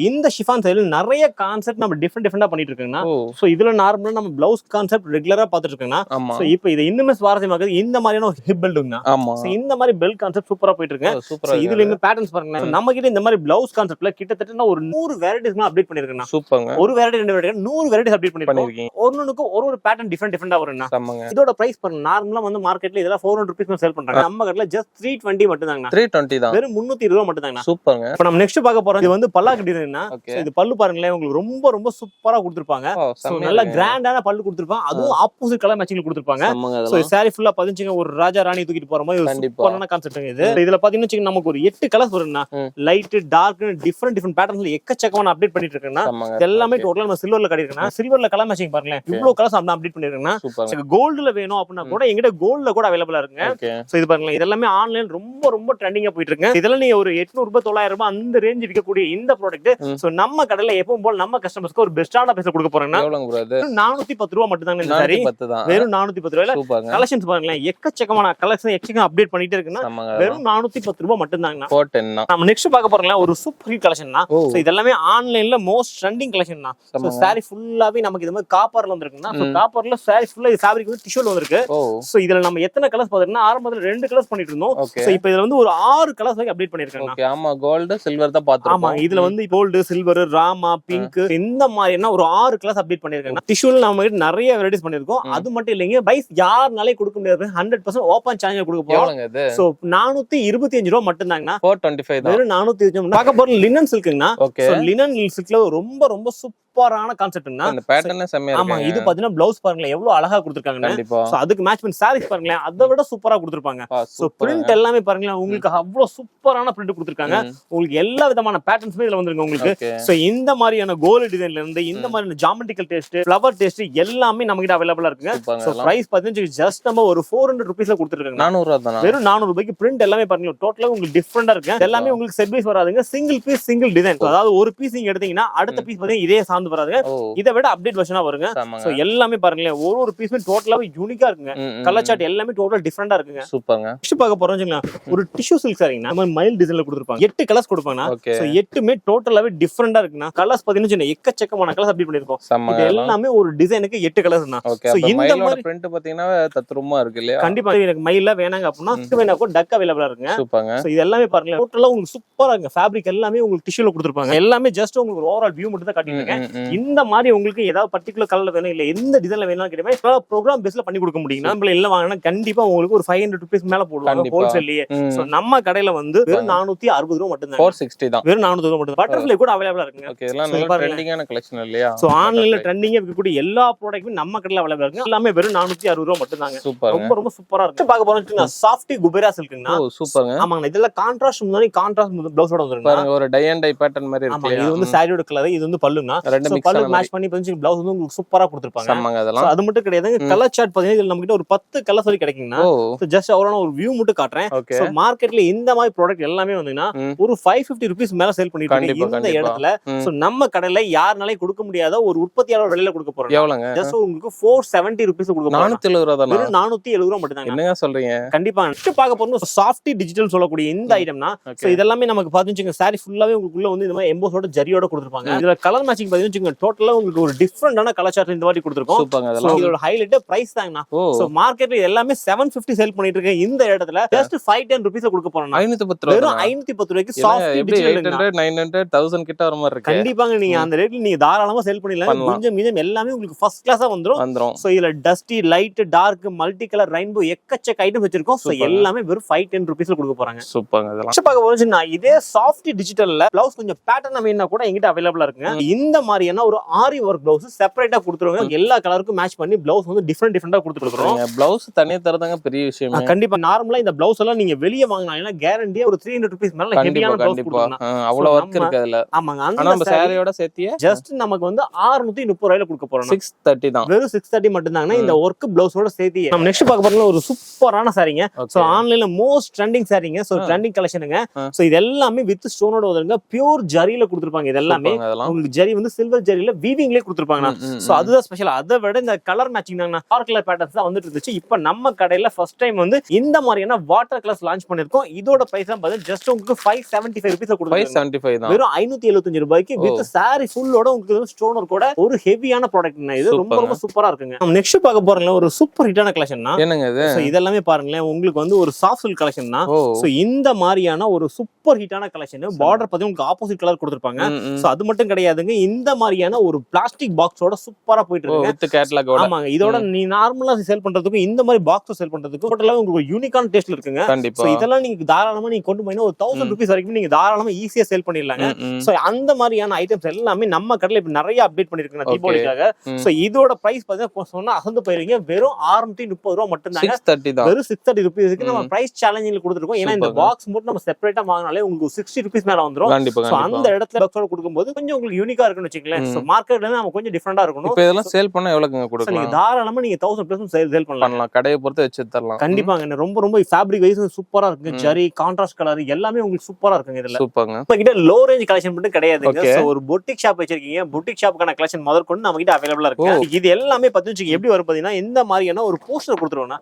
இந்த ஷிஃபான் சாரில நிறைய கான்செப்ட் நம்ம டிஃபரெண்டா பண்ணிட்டு இருக்கோம்னா. சோ இதுல நார்மலா நம்ம பிளவுஸ் கான்செப்ட் ரெகுலரா பாத்துட்டு இருக்கோம்னா ஆமா சோ இப்போ இது இன்னுமே சுவாரஸ்யமாக்குது இந்த மாதிரியான ஒரு ஹிப் பெல்ட்ங்க ஆமா சோ இந்த மாதிரி பெல்ட் கான்செப்ட் சூப்பரா போயிட்டு இருக்கு சூப்பரா So, இதுலயுமே பேட்டர்ன்ஸ் பாருங்க நம்ம கிட்ட இந்த மாதிரி பிளவுஸ் கான்செப்ட்ல கிட்டத்தட்ட நான் ஒரு 100 வெரைட்டிஸ் அப்டேட் பண்ணிருக்கேன் சூப்பர்ங்க ஒரு வெரைட்டி 2 வெரைட்டி 100 வெரைட்டிஸ் அப்டேட் பண்ணிருக்கேன் பண்ணிருக்கீங்க ஒவ்வொன்றுக்கும் ஒரு பேட்டர்ன் டிஃபரெண்டா வரும்னா செம்மங்க இதோட பிரைஸ் பாருங்க நார்மலா வந்து மார்க்கெட்ல இதெல்லாம் 400 ரூபீஸ் சேல் பண்றாங்க நம்ம கடையில ஜஸ்ட் 320 மட்டும் தாங்க 320 தான் வெறும் 320 ரூபாய் மட்டும் தாங்க சூப்பர்ங்க இப்போ நம்ம நெக்ஸ்ட் பார்க்க போறோம் இது வந்து பல்லாக்கு டிசைன்னா ஓகே இது பல்லு பாருங்களேன் உங்களுக்கு ரொம்ப ரொம்ப சூப்பரா கொடுத்திருப்பாங்க சோ நல்ல கிராண்டான பல்லு கொடுத்திருப்பாங்க அதுவும் ஆப்போசிட் கலர் மேட்சிங்ல கொடுத்திருப்பாங்க செம்மங்க சோ சாரி ஃபுல்லா பதிஞ்சுங்க ஒரு ராஜா ராணி தூக்கிட்டு போற மாதிரி ஒரு கண்டிப்பா. சூப்பரான கான்செப்ட் இது இதுல பாத்தீங்கன்னா வச்சுக்கோங்க, நமக்கு ஒரு 8 கலர்ஸ் வரும்னா லைட் டார்க் டிஃபரெண்ட் பேட்டர்ன்ஸ்ல எக்கச்சக்கமான அப்டேட் பண்ணிட்டு இருக்கேன்னா செம்மங்க எல்லாமே டோட்டலா நம்ம சில்வர்ல கட்டிருக்கேன் சில்வர்ல கலர் மேட்சிங் பாருங்களேன் இவ்வளவு கலர்ஸ் அப்டேட் பண்ணிருக்கேன்னா சூப்பர்ங்க கோல்டுல வேணும் அப்படின்னா கூட எங்கிட்ட கோல்ட்ல கூட அவைலபிளா இருக்குங்க ஓகே சோ இது பாருங்களேன் இதெல்லாமே ஆன்லைன் ரொம்ப ரொம்ப ட்ரெண்டிங்கா போயிட்டு இருக்கு இதெல்லாம் நீங்க ஒரு 800 ரூபாய் 900 ரூபாய் அந்த ரேஞ்ச் விற்கக்கூடிய இந்த ப்ராடக்ட் சோ நம்ம கடையில எப்பவும் போல நம்ம கஸ்டமர்ஸ்க்கு ஒரு பெஸ்டான பிரைஸ் கொடுக்க போறோம்னா எவ்வளவுங்க ப்ரோ இது 410 ரூபாய் மட்டும் தாங்க இந்த சாரி 410 தான் வெறும் 410 ரூபாயில சூப்பர்ங்க கலெக்ஷன்ஸ் பாருங்களேன் எக்கச்சக்கமான கலெக்ஷன் எக்கச்சக்கம் அப்டேட் பண்ணிட்டே இருக்குன்னா செம்மங்க வெறும் 410 ரூபாய் மட்டும் தாங்க 410 தான் நம்ம நெக்ஸ்ட் பார்க்க போறோம்ல ஒரு சூப்பர் ஹிட் கலெக்ஷன் தான் சோ இதெல்லாமே ஆன்லைன்ல மோஸ்ட் ட்ரெண்டிங் கலெக்ஷன் தான் சோ சாரி ஃபுல்லாவே நமக்கு இது மாதிரி காப்பர்ல வந்திருக்குன்னா சோ காப்பர்ல சாரி ஃபுல்லா ஃபேப்ரிக் வந்து டிஷ்யூல வந்திருக்கு ஓ சோ இதுல நம்ம எத்தனை கலர்ஸ் பாத்தீங்கன்னா ஆரம்பத்துல 2 கலர்ஸ் பண்ணிட்டு இருந்தோம் ஓகே சோ இப்போ இதுல வந்து ஒரு 6 கலர்ஸ் வரைக்கும் அப்டேட் பண்ணிருக்காங்க ஓகே ஆமா கோல்ட் சில்வர் தான் ஆமா பாத்துறோம் இதுல வந்து கோல்டு சில்வர் ராமா பிங்க் இந்த மாதிரி என்ன ஒரு 6 கலர்ஸ் அப்டேட் பண்ணிருக்காங்க டிஷ்யூல நம்ம கிட்ட நிறைய வெரைட்டிஸ் பண்ணிருக்கோம் அது மட்டும் இல்லைங்க பிரைஸ் யாருனாலே கொடுக்க முடியாது 100% ஓபன் சேலஞ்ச் கொடுக்க போறோம் எவ்வளவுங்க இது சோ 425 ரூபாய் மட்டும் தாங்கண்ணா 425 தான் வெறும் 425 பார்க்க போற லினன் சில்க்குங்கண்ணா ஓகே சோ லினன் சில்க்ல ரொம்ப ரொம்ப சூப்பரான கான்செப்ட்னா இந்த பேட்டர்ன் செமையா ஆமா இருக்கு இது பாத்தீங்கன்னா பிளவுஸ் பாருங்களேன் எவ்வளவு அழகா கொடுத்திருக்காங்க கண்டிப்பா சோ அதுக்கு மேட்ச் பண்ணி சாரீஸ் பாருங்களேன் அதை விட சூப்பரா கொடுத்திருப்பாங்க சோ பிரிண்ட் எல்லாமே பாருங்களேன் உங்களுக்கு அவ்வளவு சூப்பரான பிரிண்ட் கொடுத்திருக்காங்க உங்களுக்கு எல்லா விதமான பேட்டர்ன்ஸுமே இதுல வந்துருங்க உங்களுக்கு ஓகே சோ இந்த மாதிரியான கோல்டு டிசைன்ல இருந்து இந்த மாதிரியான ஜாமெட்ரிக்கல் டேஸ்ட் ஃப்ளவர் டேஸ்ட் எல்லாமே நம்ம கிட்ட அவைலபிளா இருக்குங்க சோ பிரைஸ் பாத்தீங்கன்னா ஜஸ்ட் நம்ம ஒரு 400 ரூபீஸ்ல கொடுத்துருக்காங்க 400 ரூபாய் தானா வெறும் 400 ரூபாய்க்கு பிரிண்ட் எல்லாமே பாருங்க டோட்டலா உங்களுக்கு டிஃபரெண்டா இருக்கு எல்லாமே உங்களுக்கு செட் பீஸ் வராதுங்க சிங்கிள் பீஸ் சிங்கிள் டிசைன் அதாவது ஒரு பீஸ் நீங்க எடுத்தீங்கன்னா அடுத்த பீஸ் பாத்தீங்கன்னா இதே சார்ந்து வராதுங்க ஓ இதை விட அப்டேட் வெர்ஷனா வருங்க சோ எல்லாமே பாருங்களேன் ஒரு பீஸ்மே டோட்டலாவே யூனிக்கா இருக்குங்க கலர் சார்ட் எல்லாமே டோட்டலா டிஃபரெண்டா இருக்குங்க சூப்பர்ங்க நெக்ஸ்ட் பார்க்க போறோம் ஒரு டிஷ்யூ சில்க் சாரிங்க நம்ம மைல் டிசைன்ல கொடுத்திருப்பாங்க 8 கலர்ஸ் கொடுப்பாங்க ஓகே சோ 8மே டோட்டலாவே டிஃபரெண்டா இருக்குங்க கலர்ஸ் பாத்தீங்கன்னா எக்கச்சக்கமான கலர்ஸ் அப்டேட் பண்ணிருக்கோம் இது எல்லாமே ஒரு டிசைனுக்கு 8 கலர்ஸ் தான் ஓகே அப்ப மயிலோட பிரிண்ட் பாத்தீங்கன்னா தத்ரூபமா இருக்கு இல்லையா கண்டிப்பா எனக்கு மயில வேணாங்க அப்படினா வேணா கூட டக் அவைலபிளா இருக்குங்க சூப்பர்ங்க சோ இது எல்லாமே பாருங்க டோட்டலா உங்களுக்கு சூப்பரா இருக்கு ஃபேப்ரிக் எல்லாமே உங்களுக்கு டிஷ்யூல கொடுத்திருப்பாங்க எல்லாமே ஜஸ்ட் உங்களுக்கு ஓவரால் வியூ மட்டும் தான் காட்டிருக்கேன் இந்த மாதிரி உங்களுக்கு ஏதாவது பர்టిక్యులர் கலர்ல வேணும் இல்ல எந்த டிசைன்ல வேணாலும் கிடையாது ப்ரோக்ராம் பேஸ்ல பண்ணி கொடுக்க முடியும் நம்மள எல்லாம் வாங்கினா கண்டிப்பா உங்களுக்கு ஒரு 500 ரூபீஸ் மேல போடுவாங்க ஹோல்சேல்லயே சோ நம்ம கடையில வந்து வெறும் 460 ரூபாய் மட்டும் தான் 460 தான் வெறும் 460 ரூபாய் மட்டும் பட்டர்ஃப்ளை கூட அவைலபிளா இருக்குங்க ஓகே இதெல்லாம் நல்ல ட்ரெண்டிங்கான கலெக்ஷன் இல்லையா சோ ஆன்லைன்ல ட்ரெண்டிங்கா இருக்கக்கூடிய எல்லா ப்ராடக்ட்டுமே நம்ம கடையில அவைலபிளா இருக்கு எல்லாமே வெறும் 460 ரூபாய் மட்டும் தாங்க சூப்பர் ரொம்ப ரொம்ப சூப்பரா இருக்கு பார்க்க போறோம்னா சாஃப்டி குபேரா சில்க்னா ஓ சூப்பர்ங்க ஆமாங்க இதெல்லாம் கான்ட்ராஸ்ட் முன்னாடி கான்ட்ராஸ்ட் ப்ளவுஸோட வந்துருங்க பாருங்க ஒரு டை அண்ட் டை பேட்டர்ன் மாதிரி ஆமா இருக்கு இது வந்து சாரியோட கலர் இது வந்து பல்லுங்க ரெண்டு சோ மிக்ஸ் பல்லு ஆன மேட்ச் பண்ணி கொஞ்சம் ப்ளவுஸ் வந்து உங்களுக்கு சூப்பரா கொடுத்திருப்பாங்க செம்மங்க அதெல்லாம் அது மட்டும் கிடையாதுங்க கலர் சார்ட் பாத்தீங்கன்னா இதுல நம்ம கிட்ட ஒரு 10 கலர்ஸ் வரை கிடைக்குங்கனா ஓ சோ ஜஸ்ட் அவரான ஒரு வியூ மட்டும் காட்றேன் ஓகே சோ மார்க்கெட்ல இந்த மாதிரி ப்ராடக்ட் எல்லாமே வந்தீங்கன்னா ஒரு 550 ரூபீஸ் மேல சேல் பண்ணிட்டு இருக்காங்க இந்த இடத்துல சோ நம்ம கடையில யாருனாலே கொடுக்க முடியாத ஒரு உற்பத்தியாளர் விலையில கொடுக்க போறோம் எவ்வளவுங்க ஜஸ்ட் உங்களுக்கு 470 ரூபீஸ் கொடுக்க போறோம் 470 ரூபாய் தானா வெறும் 470 ரூபாய் மட்டும் தாங்க என்னங்க சொல்றீங்க கண்டிப்பா நெக்ஸ்ட் பார்க்க போறோம் சாஃப்டி டிஜிட்டல் சொல்லக்கூடிய இந்த ஐட்டம்னா சோ இதெல்லாமே நமக்கு பாத்தீங்கன்னா சாரி ஃபுல்லாவே உங்களுக்குள்ள வந்து இந்த மாதிரி எம்போஸோட ஜரியோட கொடுத்திருப்பாங்க இதுல கலர் மேட்சிங் பாத்தீங்கன்னா டோட்டலா உங்களுக்கு ஒரு டிஃபரெண்டான கலர் சார்ட் இந்த மாதிரி கொடுத்திருக்கோம் சூப்பர்ங்க அதெல்லாம் இதோட ஹைலைட் பிரைஸ் தாங்கனா சோ மார்க்கெட்ல எல்லாமே 750 சேல் பண்ணிட்டு இருக்க இந்த இடத்துல ஜஸ்ட் 510 ரூபீஸ் கொடுக்க போறோம் 510 ரூபாய் வெறும் 510 ரூபாய்க்கு சாஃப்ட் எப்படி டிஜிட்டல் 800 900 1000 கிட்ட வர மாதிரி இருக்கு கண்டிப்பாங்க நீங்க அந்த ரேட்ல நீங்க தாராளமா சேல் பண்ணிடலாம் கொஞ்சம் மீதம் எல்லாமே உங்களுக்கு ஃபர்ஸ்ட் கிளாஸா வந்துரும் சோ இதுல dusty light dark multi colour rainbow எக்கச்சக்க ஐட்டம் வச்சிருக்கோம் சோ எல்லாமே வெறும் 510 ரூபீஸ்ல கொடுக்க போறாங்க சூப்பர்ங்க அதெல்லாம் நெக்ஸ்ட் பார்க்க போறோம்னா இதே சாஃப்ட் டிஜிட்டல்ல ப்ளவுஸ் கொஞ்சம் பேட்டர்ன் வேணும்னா கூட எங்கிட்ட அவைலபிளா இருக்குங்க இந்த மாதிரியான ஒரு ஆரி வர்க் ப்ளவுஸ் செப்பரேட்டா கொடுத்துருவாங்க எல்லா கலருக்கும் மேட்ச் பண்ணி ப்ளவுஸ் வந்து டிஃபரெண்டா கொடுத்துருக்கோம் ப்ளவுஸ் தனியா தரதாங்க பெரிய விஷயம் கண்டிப்பா நார்மலா இந்த ப்ளவுஸ் எல்லாம் நீங்க வெளிய வாங்கினா கேரண்டியா ஒரு 300 ரூபீஸ் மேல ஹெவியான ப்ளவுஸ் கொடுப்பாங்க அவ்வளவு வர்க் இருக்கு அதுல ஆமாங்க ஆனா நம்ம சாரியோட சேர்த்தியே ஜஸ்ட் நமக்கு வந்து 630 ரூபாயில கொடுக்க போறோம் 630 தான் வெறும் 630 மட்டும் தாங்க இந்த வர்க் ப்ளவுஸோட சேர்த்தி நம்ம நெக்ஸ்ட் பார்க்க போறோம் ஒரு சூப்பரான சாரிங்க சோ ஆன்லைன்ல மோஸ்ட் ட்ரெண்டிங் சாரிங்க சோ ட்ரெண்டிங் கலெக்ஷனுங்க சோ இது எல்லாமே வித் ஸ்டோனோட வந்துருங்க பியூர் ஜரியில கொடுத்திருப்பாங்க இது எல்லாமே உங்களுக்கு ஜரி வந்து சில்வர் சில்வர் ஜெரியில வீவிங்லேயே கொடுத்துருப்பாங்க. சோ அதுதான் ஸ்பெஷல். அதை விட இந்த கலர் மேட்சிங் தாங்க, டார்க் கலர் பேட்டர்ன்ஸ் தான் வந்துட்டு இருந்துச்சு. இப்ப நம்ம கடையில ஃபர்ஸ்ட் டைம் வந்து இந்த மாதிரியான வாட்டர் கலர்ஸ் லான்ச் பண்ணிருக்கோம். இதோட பிரைஸ் தான் பாத்தீங்கன்னா ஜஸ்ட் உங்களுக்கு 575 rupees கொடுக்குறாங்க. 575 தான். வெறும் 575 ரூபாய்க்கு வித் சாரி ஃபுல்லோட உங்களுக்கு ஸ்டோனர் கூட ஒரு ஹெவியான ப்ராடக்ட். இது ரொம்ப ரொம்ப சூப்பரா இருக்குங்க. நம்ம நெக்ஸ்ட் பார்க்க போறோம்ல ஒரு சூப்பர் ஹிட்டான கலெக்ஷன்னா என்னங்க இது? சோ இதெல்லாமே பாருங்களேன், உங்களுக்கு வந்து ஒரு சாஃப்ட் சில்க் கலெக்ஷன் தான். சோ இந்த மாதிரியான ஒரு சூப்பர் ஹிட்டான கலெக்ஷன். பார்டர் பாத்தீங்கன்னா உங்களுக்கு ஆப்போசிட் கலர் கொடுத்திருப்பாங்க. சோ அது மட்டும் கிடையாதுங்க, இந்த மாதிரியான ஒரு பிளாஸ்டிக் பாக்ஸோட சூப்பரா போயிட்டு இருக்கு வித் கேட்டலாகோட. ஆமாங்க, இதோட நீ நார்மலா சேல் பண்றதுக்கும் இந்த மாதிரி பாக்ஸ் சேல் பண்றதுக்கும் டோட்டலா உங்களுக்கு ஒரு யூனிக்கான டேஸ்ட்ல இருக்குங்க. சோ இதெல்லாம் நீங்க தாராளமா நீங்க கொண்டு போய் ஒரு 1000 rupees வரைக்கும் நீங்க தாராளமா ஈஸியா சேல் பண்ணிடலாங்க. சோ அந்த மாதிரியான ஐட்டம்ஸ் எல்லாமே நம்ம கடையில இப்ப நிறைய அப்டேட் பண்ணிருக்காங்க தீபாவளிக்காக. சோ இதோட பிரைஸ் பாத்தீங்கன்னா சொன்னா அசந்து போயிருவீங்க, வெறும் 630 ரூபாய் மட்டும் தாங்க. 630 தான். வெறும் 630 rupeesக்கு நம்ம பிரைஸ் சேலஞ்சிங்ல கொடுத்துருக்கோம். ஏன்னா இந்த பாக்ஸ் மட்டும் நம்ம செப்பரேட்டா வாங்கினாலே உங்களுக்கு 60 rupees மேல வந்துரும். சோ அந்த இடத்துல பாக்ஸோட கொடுக்கும்போது கொஞ்சம் உங்களுக்கு யூனிக்கா இருக்குன்னு வச்சுக்கங்களேன். சோ மார்க்கெட்ல இருந்து நம்ம கொஞ்சம் டிஃபரெண்டா இருக்கணும். இப்போ இதெல்லாம் சேல் பண்ணா எவ்வளவுங்க கொடுக்கலாம்? நீங்க தாராளமா நீங்க 1000+ சேல் பண்ணலாம். கடையை பொறுத்து வச்சு தரலாம். கண்டிப்பாங்க, ரொம்ப ரொம்ப ஃபேப்ரிக் வைஸ் சூப்பரா இருக்குங்க. ஜரி கான்ட்ராஸ்ட் கலர் எல்லாமே உங்களுக்கு சூப்பரா இருக்குங்க. இதுல சூப்பர்ங்க. நம்ம கிட்ட லோ ரேஞ்ச் கலெக்ஷன் மட்டும் கிடையாதுங்க. சோ ஒரு பொட்டிக் ஷாப் வச்சிருக்கீங்க, பொட்டிக் ஷாப்புக்கான கலெக்ஷன் முதற்கொண்டு நம்ம கிட்ட அவைலபிளா இருக்கு. இது எல்லாமே பாத்தீங்கன்னா எப்படி வரும் பாத்தீங்கன்னா இந்த மாதிரியான ஒரு போஸ்டர் கொடுத்துருவோம்னா,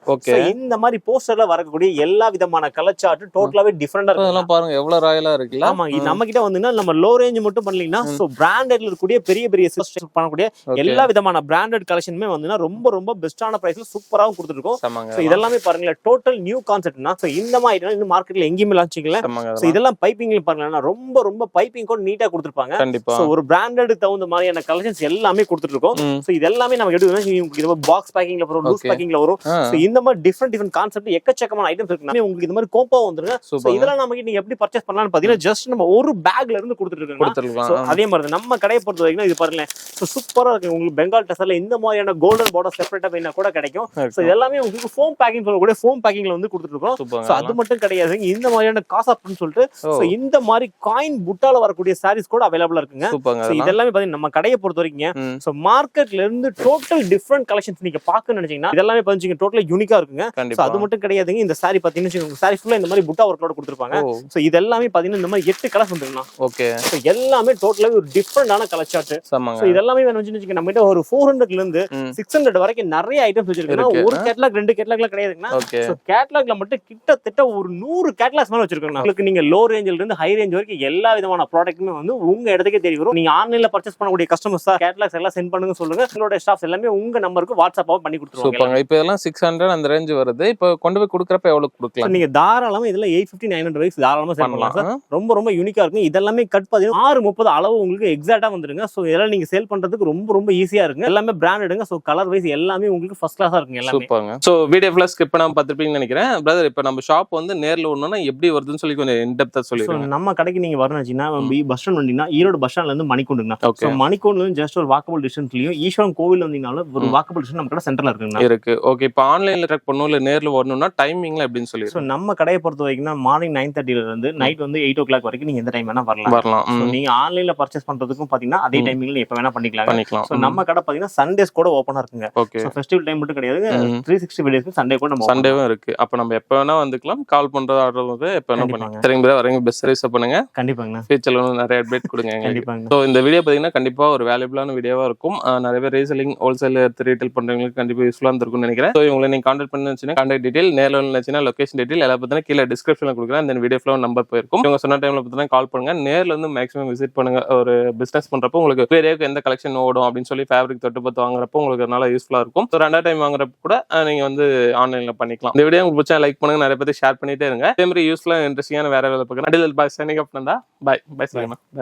இந்த மாதிரி போஸ்டர்ல வரக்கூடிய எல்லா விதமான கலர் சார்ட் டோட்டலாவே டிஃபரெண்டா இருக்கு. அதெல்லாம் பாருங்க எவ்வளவு ராயலா இருக்குல்ல. ஆமா, இது நம்ம கிட்ட வந்துன்னா நம்ம லோ ரேஞ்ச் மட்டும் பண்ணலீங்கன்னா சோ பிராண்டட்ல இருக்கக்கூடிய பெரிய பெரிய சிஸ்டம் பண்ணக்கூடிய எல்லா விதமான பிராண்டட் கலெக்ஷனுமே வந்துன்னா ரொம்ப ரொம்ப பெஸ்டான பிரைஸ்ல சூப்பராவும் கொடுத்துருக்கோம். சோ இதெல்லாமே பாருங்க டோட்டல் நியூ கான்செப்ட்னா. சோ இந்த மாதிரி இன்னும் மார்க்கெட்ல எங்கேயுமே லான்ச் இல்ல. சோ இதெல்லாம் பைப்பிங்ல பாருங்க, ரொம்ப ரொம்ப பைப்பிங் கூட நீட்டா கொடுத்திருப்பாங்க. சோ ஒரு பிராண்டட் தகுந்த மாதிரியான கலெக்ஷன்ஸ் எல்லாமே கொடுத்துட்டு இருக்கோம். சோ இது எல்லாமே நமக்கு எப்படி பாக்ஸ் பேக்கிங்ல வரும், லூஸ் பேக்கிங்ல வரும். சோ இந்த மாதிரி டிஃபரெண்ட் கான்செப்ட் எக்கச்சக்கமான ஐட்டம்ஸ் இருக்கு. உங்களுக்கு இந்த மாதிரி கோம்போ வந்துருங்க. சோ இதெல்லாம் நமக்கு நீங்க எப்படி பர்ச்சேஸ் பண்ணலாம்னு பாத்தீங்கன்னா ஜஸ்ட் நம்ம ஒரு பேக்ல இருந்து கொடுத்துட்டு இருக்கோம். அதே மாதிரி நம்ம கடையை பொறுத்த வரைக்கும் இது பாருங்க சூப்பரா இருக்கு. உங்களுக்கு பெங்கால் டெசர்ல இந்த மாதிரியான கோல்டன் பார்டர் செப்பரேட்டா வேணா கூட கிடைக்கும். சோ இதெல்லாமே உங்களுக்கு ஃபோம் பேக்கிங் சொல்லக்கூடிய ஃபோம் பேக்கிங்ல வந்து கொடுத்துட்டு இருக்கோம். சோ அது மட்டும் கிடையாது, இந்த மாதிரியான காசாப்னு சொல்லிட்டு சோ இந்த மாதிரி காயின் புட்டால வரக்கூடிய சாரீஸ் கூட அவைலபிளா இருக்குங்க. சோ இதெல்லாமே பாத்தீங்கன்னா நம்ம கடையை பொறுத்த வரைக்கும் சோ மார்க்கெட்ல இருந்து டோட்டல் டிஃபரெண்ட் கலெக்ஷன்ஸ் நீங்க பாக்கணும்னு நினைச்சீங்கன்னா இதெல்லாமே பாத்தீங்க டோட்டலா யூனிக்கா இருக்குங்க. சோ அது மட்டும் கிடையாதுங்க, இந்த சாரி பாத்தீங்கன்னா சாரி ஃபுல்லா இந்த மாதிரி புட்டா ஒர்க்கோட கொடுத்திருப்பாங்க. சோ இது எல்லாமே பாத்தீங்கன்னா இந்த மாதிரி 8 கலர்ஸ் வந்துருங்க. ஓகே, சோ எல்லாமே டோட்டலாவே ஒரு டிஃபரெண்டான கலர் சார்ட். சோ இதெல்லாமே வந்து நம்ம கிட்ட ஒரு 400 ல இருந்து 600 வரைக்கும் நிறைய ஐட்டம்ஸ் வச்சிருக்கோம். ஒரு கேட்டலாக் 2 கேட்டலாக்ல கிடையாதுங்க. சோ கேட்டலாக்ல மட்டும் கிட்டத்தட்ட ஒரு 100 கேட்டலாக்ஸ் மேல வச்சிருக்கோம். உங்களுக்கு நீங்க லோ ரேஞ்சில இருந்து ஹை ரேஞ்ச் வரைக்கும் எல்லா விதமான ப்ராடக்ட்டுமே வந்து உங்க இடத்துக்கே தேடி வரும். நீங்க ஆன்லைன்ல பர்ச்சேஸ் பண்ணக்கூடிய கஸ்டமர்ஸ் கேட்டலாக்ஸ் எல்லாம் சென்ட் பண்ணுங்க சொல்லுங்க. உங்களோட ஸ்டாஃப்ஸ் எல்லாமே உங்க நம்பருக்கு வாட்ஸ்அப் பண்ணி கொடுத்துருவாங்க. இப்போ இதெல்லாம் 600 அந்த ரேஞ்ச் வருது. இப்போ கொண்டு போய் கொடுக்கறப்ப எவ்வளவு கொடுக்கலாம்? நீங்க தாராளமா இதுல 850 900 வரைக்கும் தாராளமா சென்ட் பண்ணலாம் சார். ரொம்ப ரொம்ப யூனிக்கா இருக்கும். இதெல்லாமே கட் பாத்தீங்கன்னா 630 அளவு உங்களுக்கு எக்ஸாக்ட்டா வந்துருங்க. சோ இதெல்லாம் நீங்க சேல் பண்றதுக்கு ரொம்ப ரொம்ப ஈஸியா இருக்கு. எல்லாமே பிராண்டடுங்க. சோ கலர் வைஸ் எல்லாமே உங்களுக்கு ஃபர்ஸ்ட் கிளாஸா இருக்குங்க எல்லாமே. சூப்பர்ங்க. சோ வீடியோ ஃபுல்லா ஸ்கிப் பண்ணாம பார்த்திருப்பீங்கன்னு நினைக்கிறேன். பிரதர் இப்போ நம்ம ஷாப் வந்து நேர்ல வரணும்னா எப்படி வருதுன்னு சொல்லி கொஞ்சம் இன் டெப்தா சொல்லிருங்க. நம்ம கடைக்கு நீங்க வரணும்னா பஸ் ஸ்டாண்ட் வந்தீங்கன்னா ஈரோடு பஸ் ஸ்டாண்ட்ல இருந்து மணிக்கூண்டுங்க. சோ மணிக்கூண்டுல இருந்து ஜஸ்ட் ஒரு வாக்கபிள் டிஸ்டன்ஸ்லயும் ஈஸ்வரன் கோவில் வந்தீங்கனாலும் ஒரு வாக்கபிள் டிஸ்டன்ஸ் நம்ம கடை சென்டர்ல இருக்குங்க. இருக்கு. ஓகே, இப்போ ஆன்லைன்ல ட்ராக் பண்ணனும் இல்ல நேர்ல வரணும்னா டைமிங்ல எப்படின்னு சொல்லி. சோ நம்ம கடையை பொறுத்த வரைக்கும் மார்னிங் 9:30 ல இருந்து நைட் வந்து 8 o'clock வரைக்கும் நீங்க எந்த டைம் வேணா வரலாம். சோ நீங்க ஆன்லைன்ல பர்ச்சேஸ் பண்றதுக்கும் பாத்தீங்கன்னா அதே டைமிங்ல எப்ப வேணா பண்ணிக்கலாம். சோ நம்ம கடை பாத்தீங்கன்னா சண்டேஸ் கூட ஓபனா இருக்குங்க. சோ ஃபெஸ்டிவல் டைம் மட்டும் கிடையாது, 365 டேஸ் சண்டே கூட நம்ம சண்டேவும் இருக்கு. அப்ப நம்ம எப்ப வேணா வந்துக்கலாம். கால் பண்றது ஆர்டர் வந்து எப்ப வேணா பண்ணிக்கலாம். சரிங்க பிரதர், வரீங்க பெஸ்ட் சர்வீஸ் பண்ணுங்க. கண்டிப்பாங்க. ஃபியூச்சர்ல நிறைய அப்டேட் கொடுங்க. கண்டிப்பாங்க. சோ இந்த வீடியோ பாத்தீங்கன்னா கண்டிப்பா ஒரு வேல்யூபிளான வீடியோவா இருக்கும். நிறைய பேர் ரீசெல்லிங் ஹோல்சேல் ரீட்டைல் பண்றவங்களுக்கு கண்டிப்பா யூஸ்ஃபுல்லா இருக்கும்னு நினைக்கிறேன். சோ இவங்களை நீங்க கான்டாக்ட் பண்ணி கான்டாக்ட் டீடைல் நேர்ல நினைச்சீங்கன்னா லொகேஷன் டீடைல் எல்லாம் பத்தினா கீழே டிஸ்கிரிப்ஷன்ல கொடுக்குறேன். இந்த வீடியோ ஃபுல்லா நம்பர் போயிருக்கும். இவங்க சொன்ன டைம்ல பத்தினா கால் பண்ணுங்க. நேர்ல வந்து மேக்ஸிமம் விசிட் பண்ணுங்க. ஒரு பிசினஸ் பண்றப்போ உங்களுக்கு வேறையாக்கு எந்த கலெக்ஷன் ஓடும் அப்படின்னு சொல்லி ஃபேப்ரிக் தொட்டு பார்த்து வாங்குறப்போ உங்களுக்கு நல்லா யூஸ்ஃபுல்லா இருக்கும். ஸோ 2வது டைம் வாங்குறப்ப கூட நீங்க வந்து ஆன்லைன்ல பண்ணிக்கலாம். இந்த வீடியோ உங்களுக்கு பிடிச்சா லைக் பண்ணுங்க, நிறைய பேர் ஷேர் பண்ணிட்டே இருங்க. அதே மாதிரி யூஸ்ஃபுல்லா இன்ட்ரெஸ்டிங்கான வேற வேலை பார்க்குறேன். Bye by.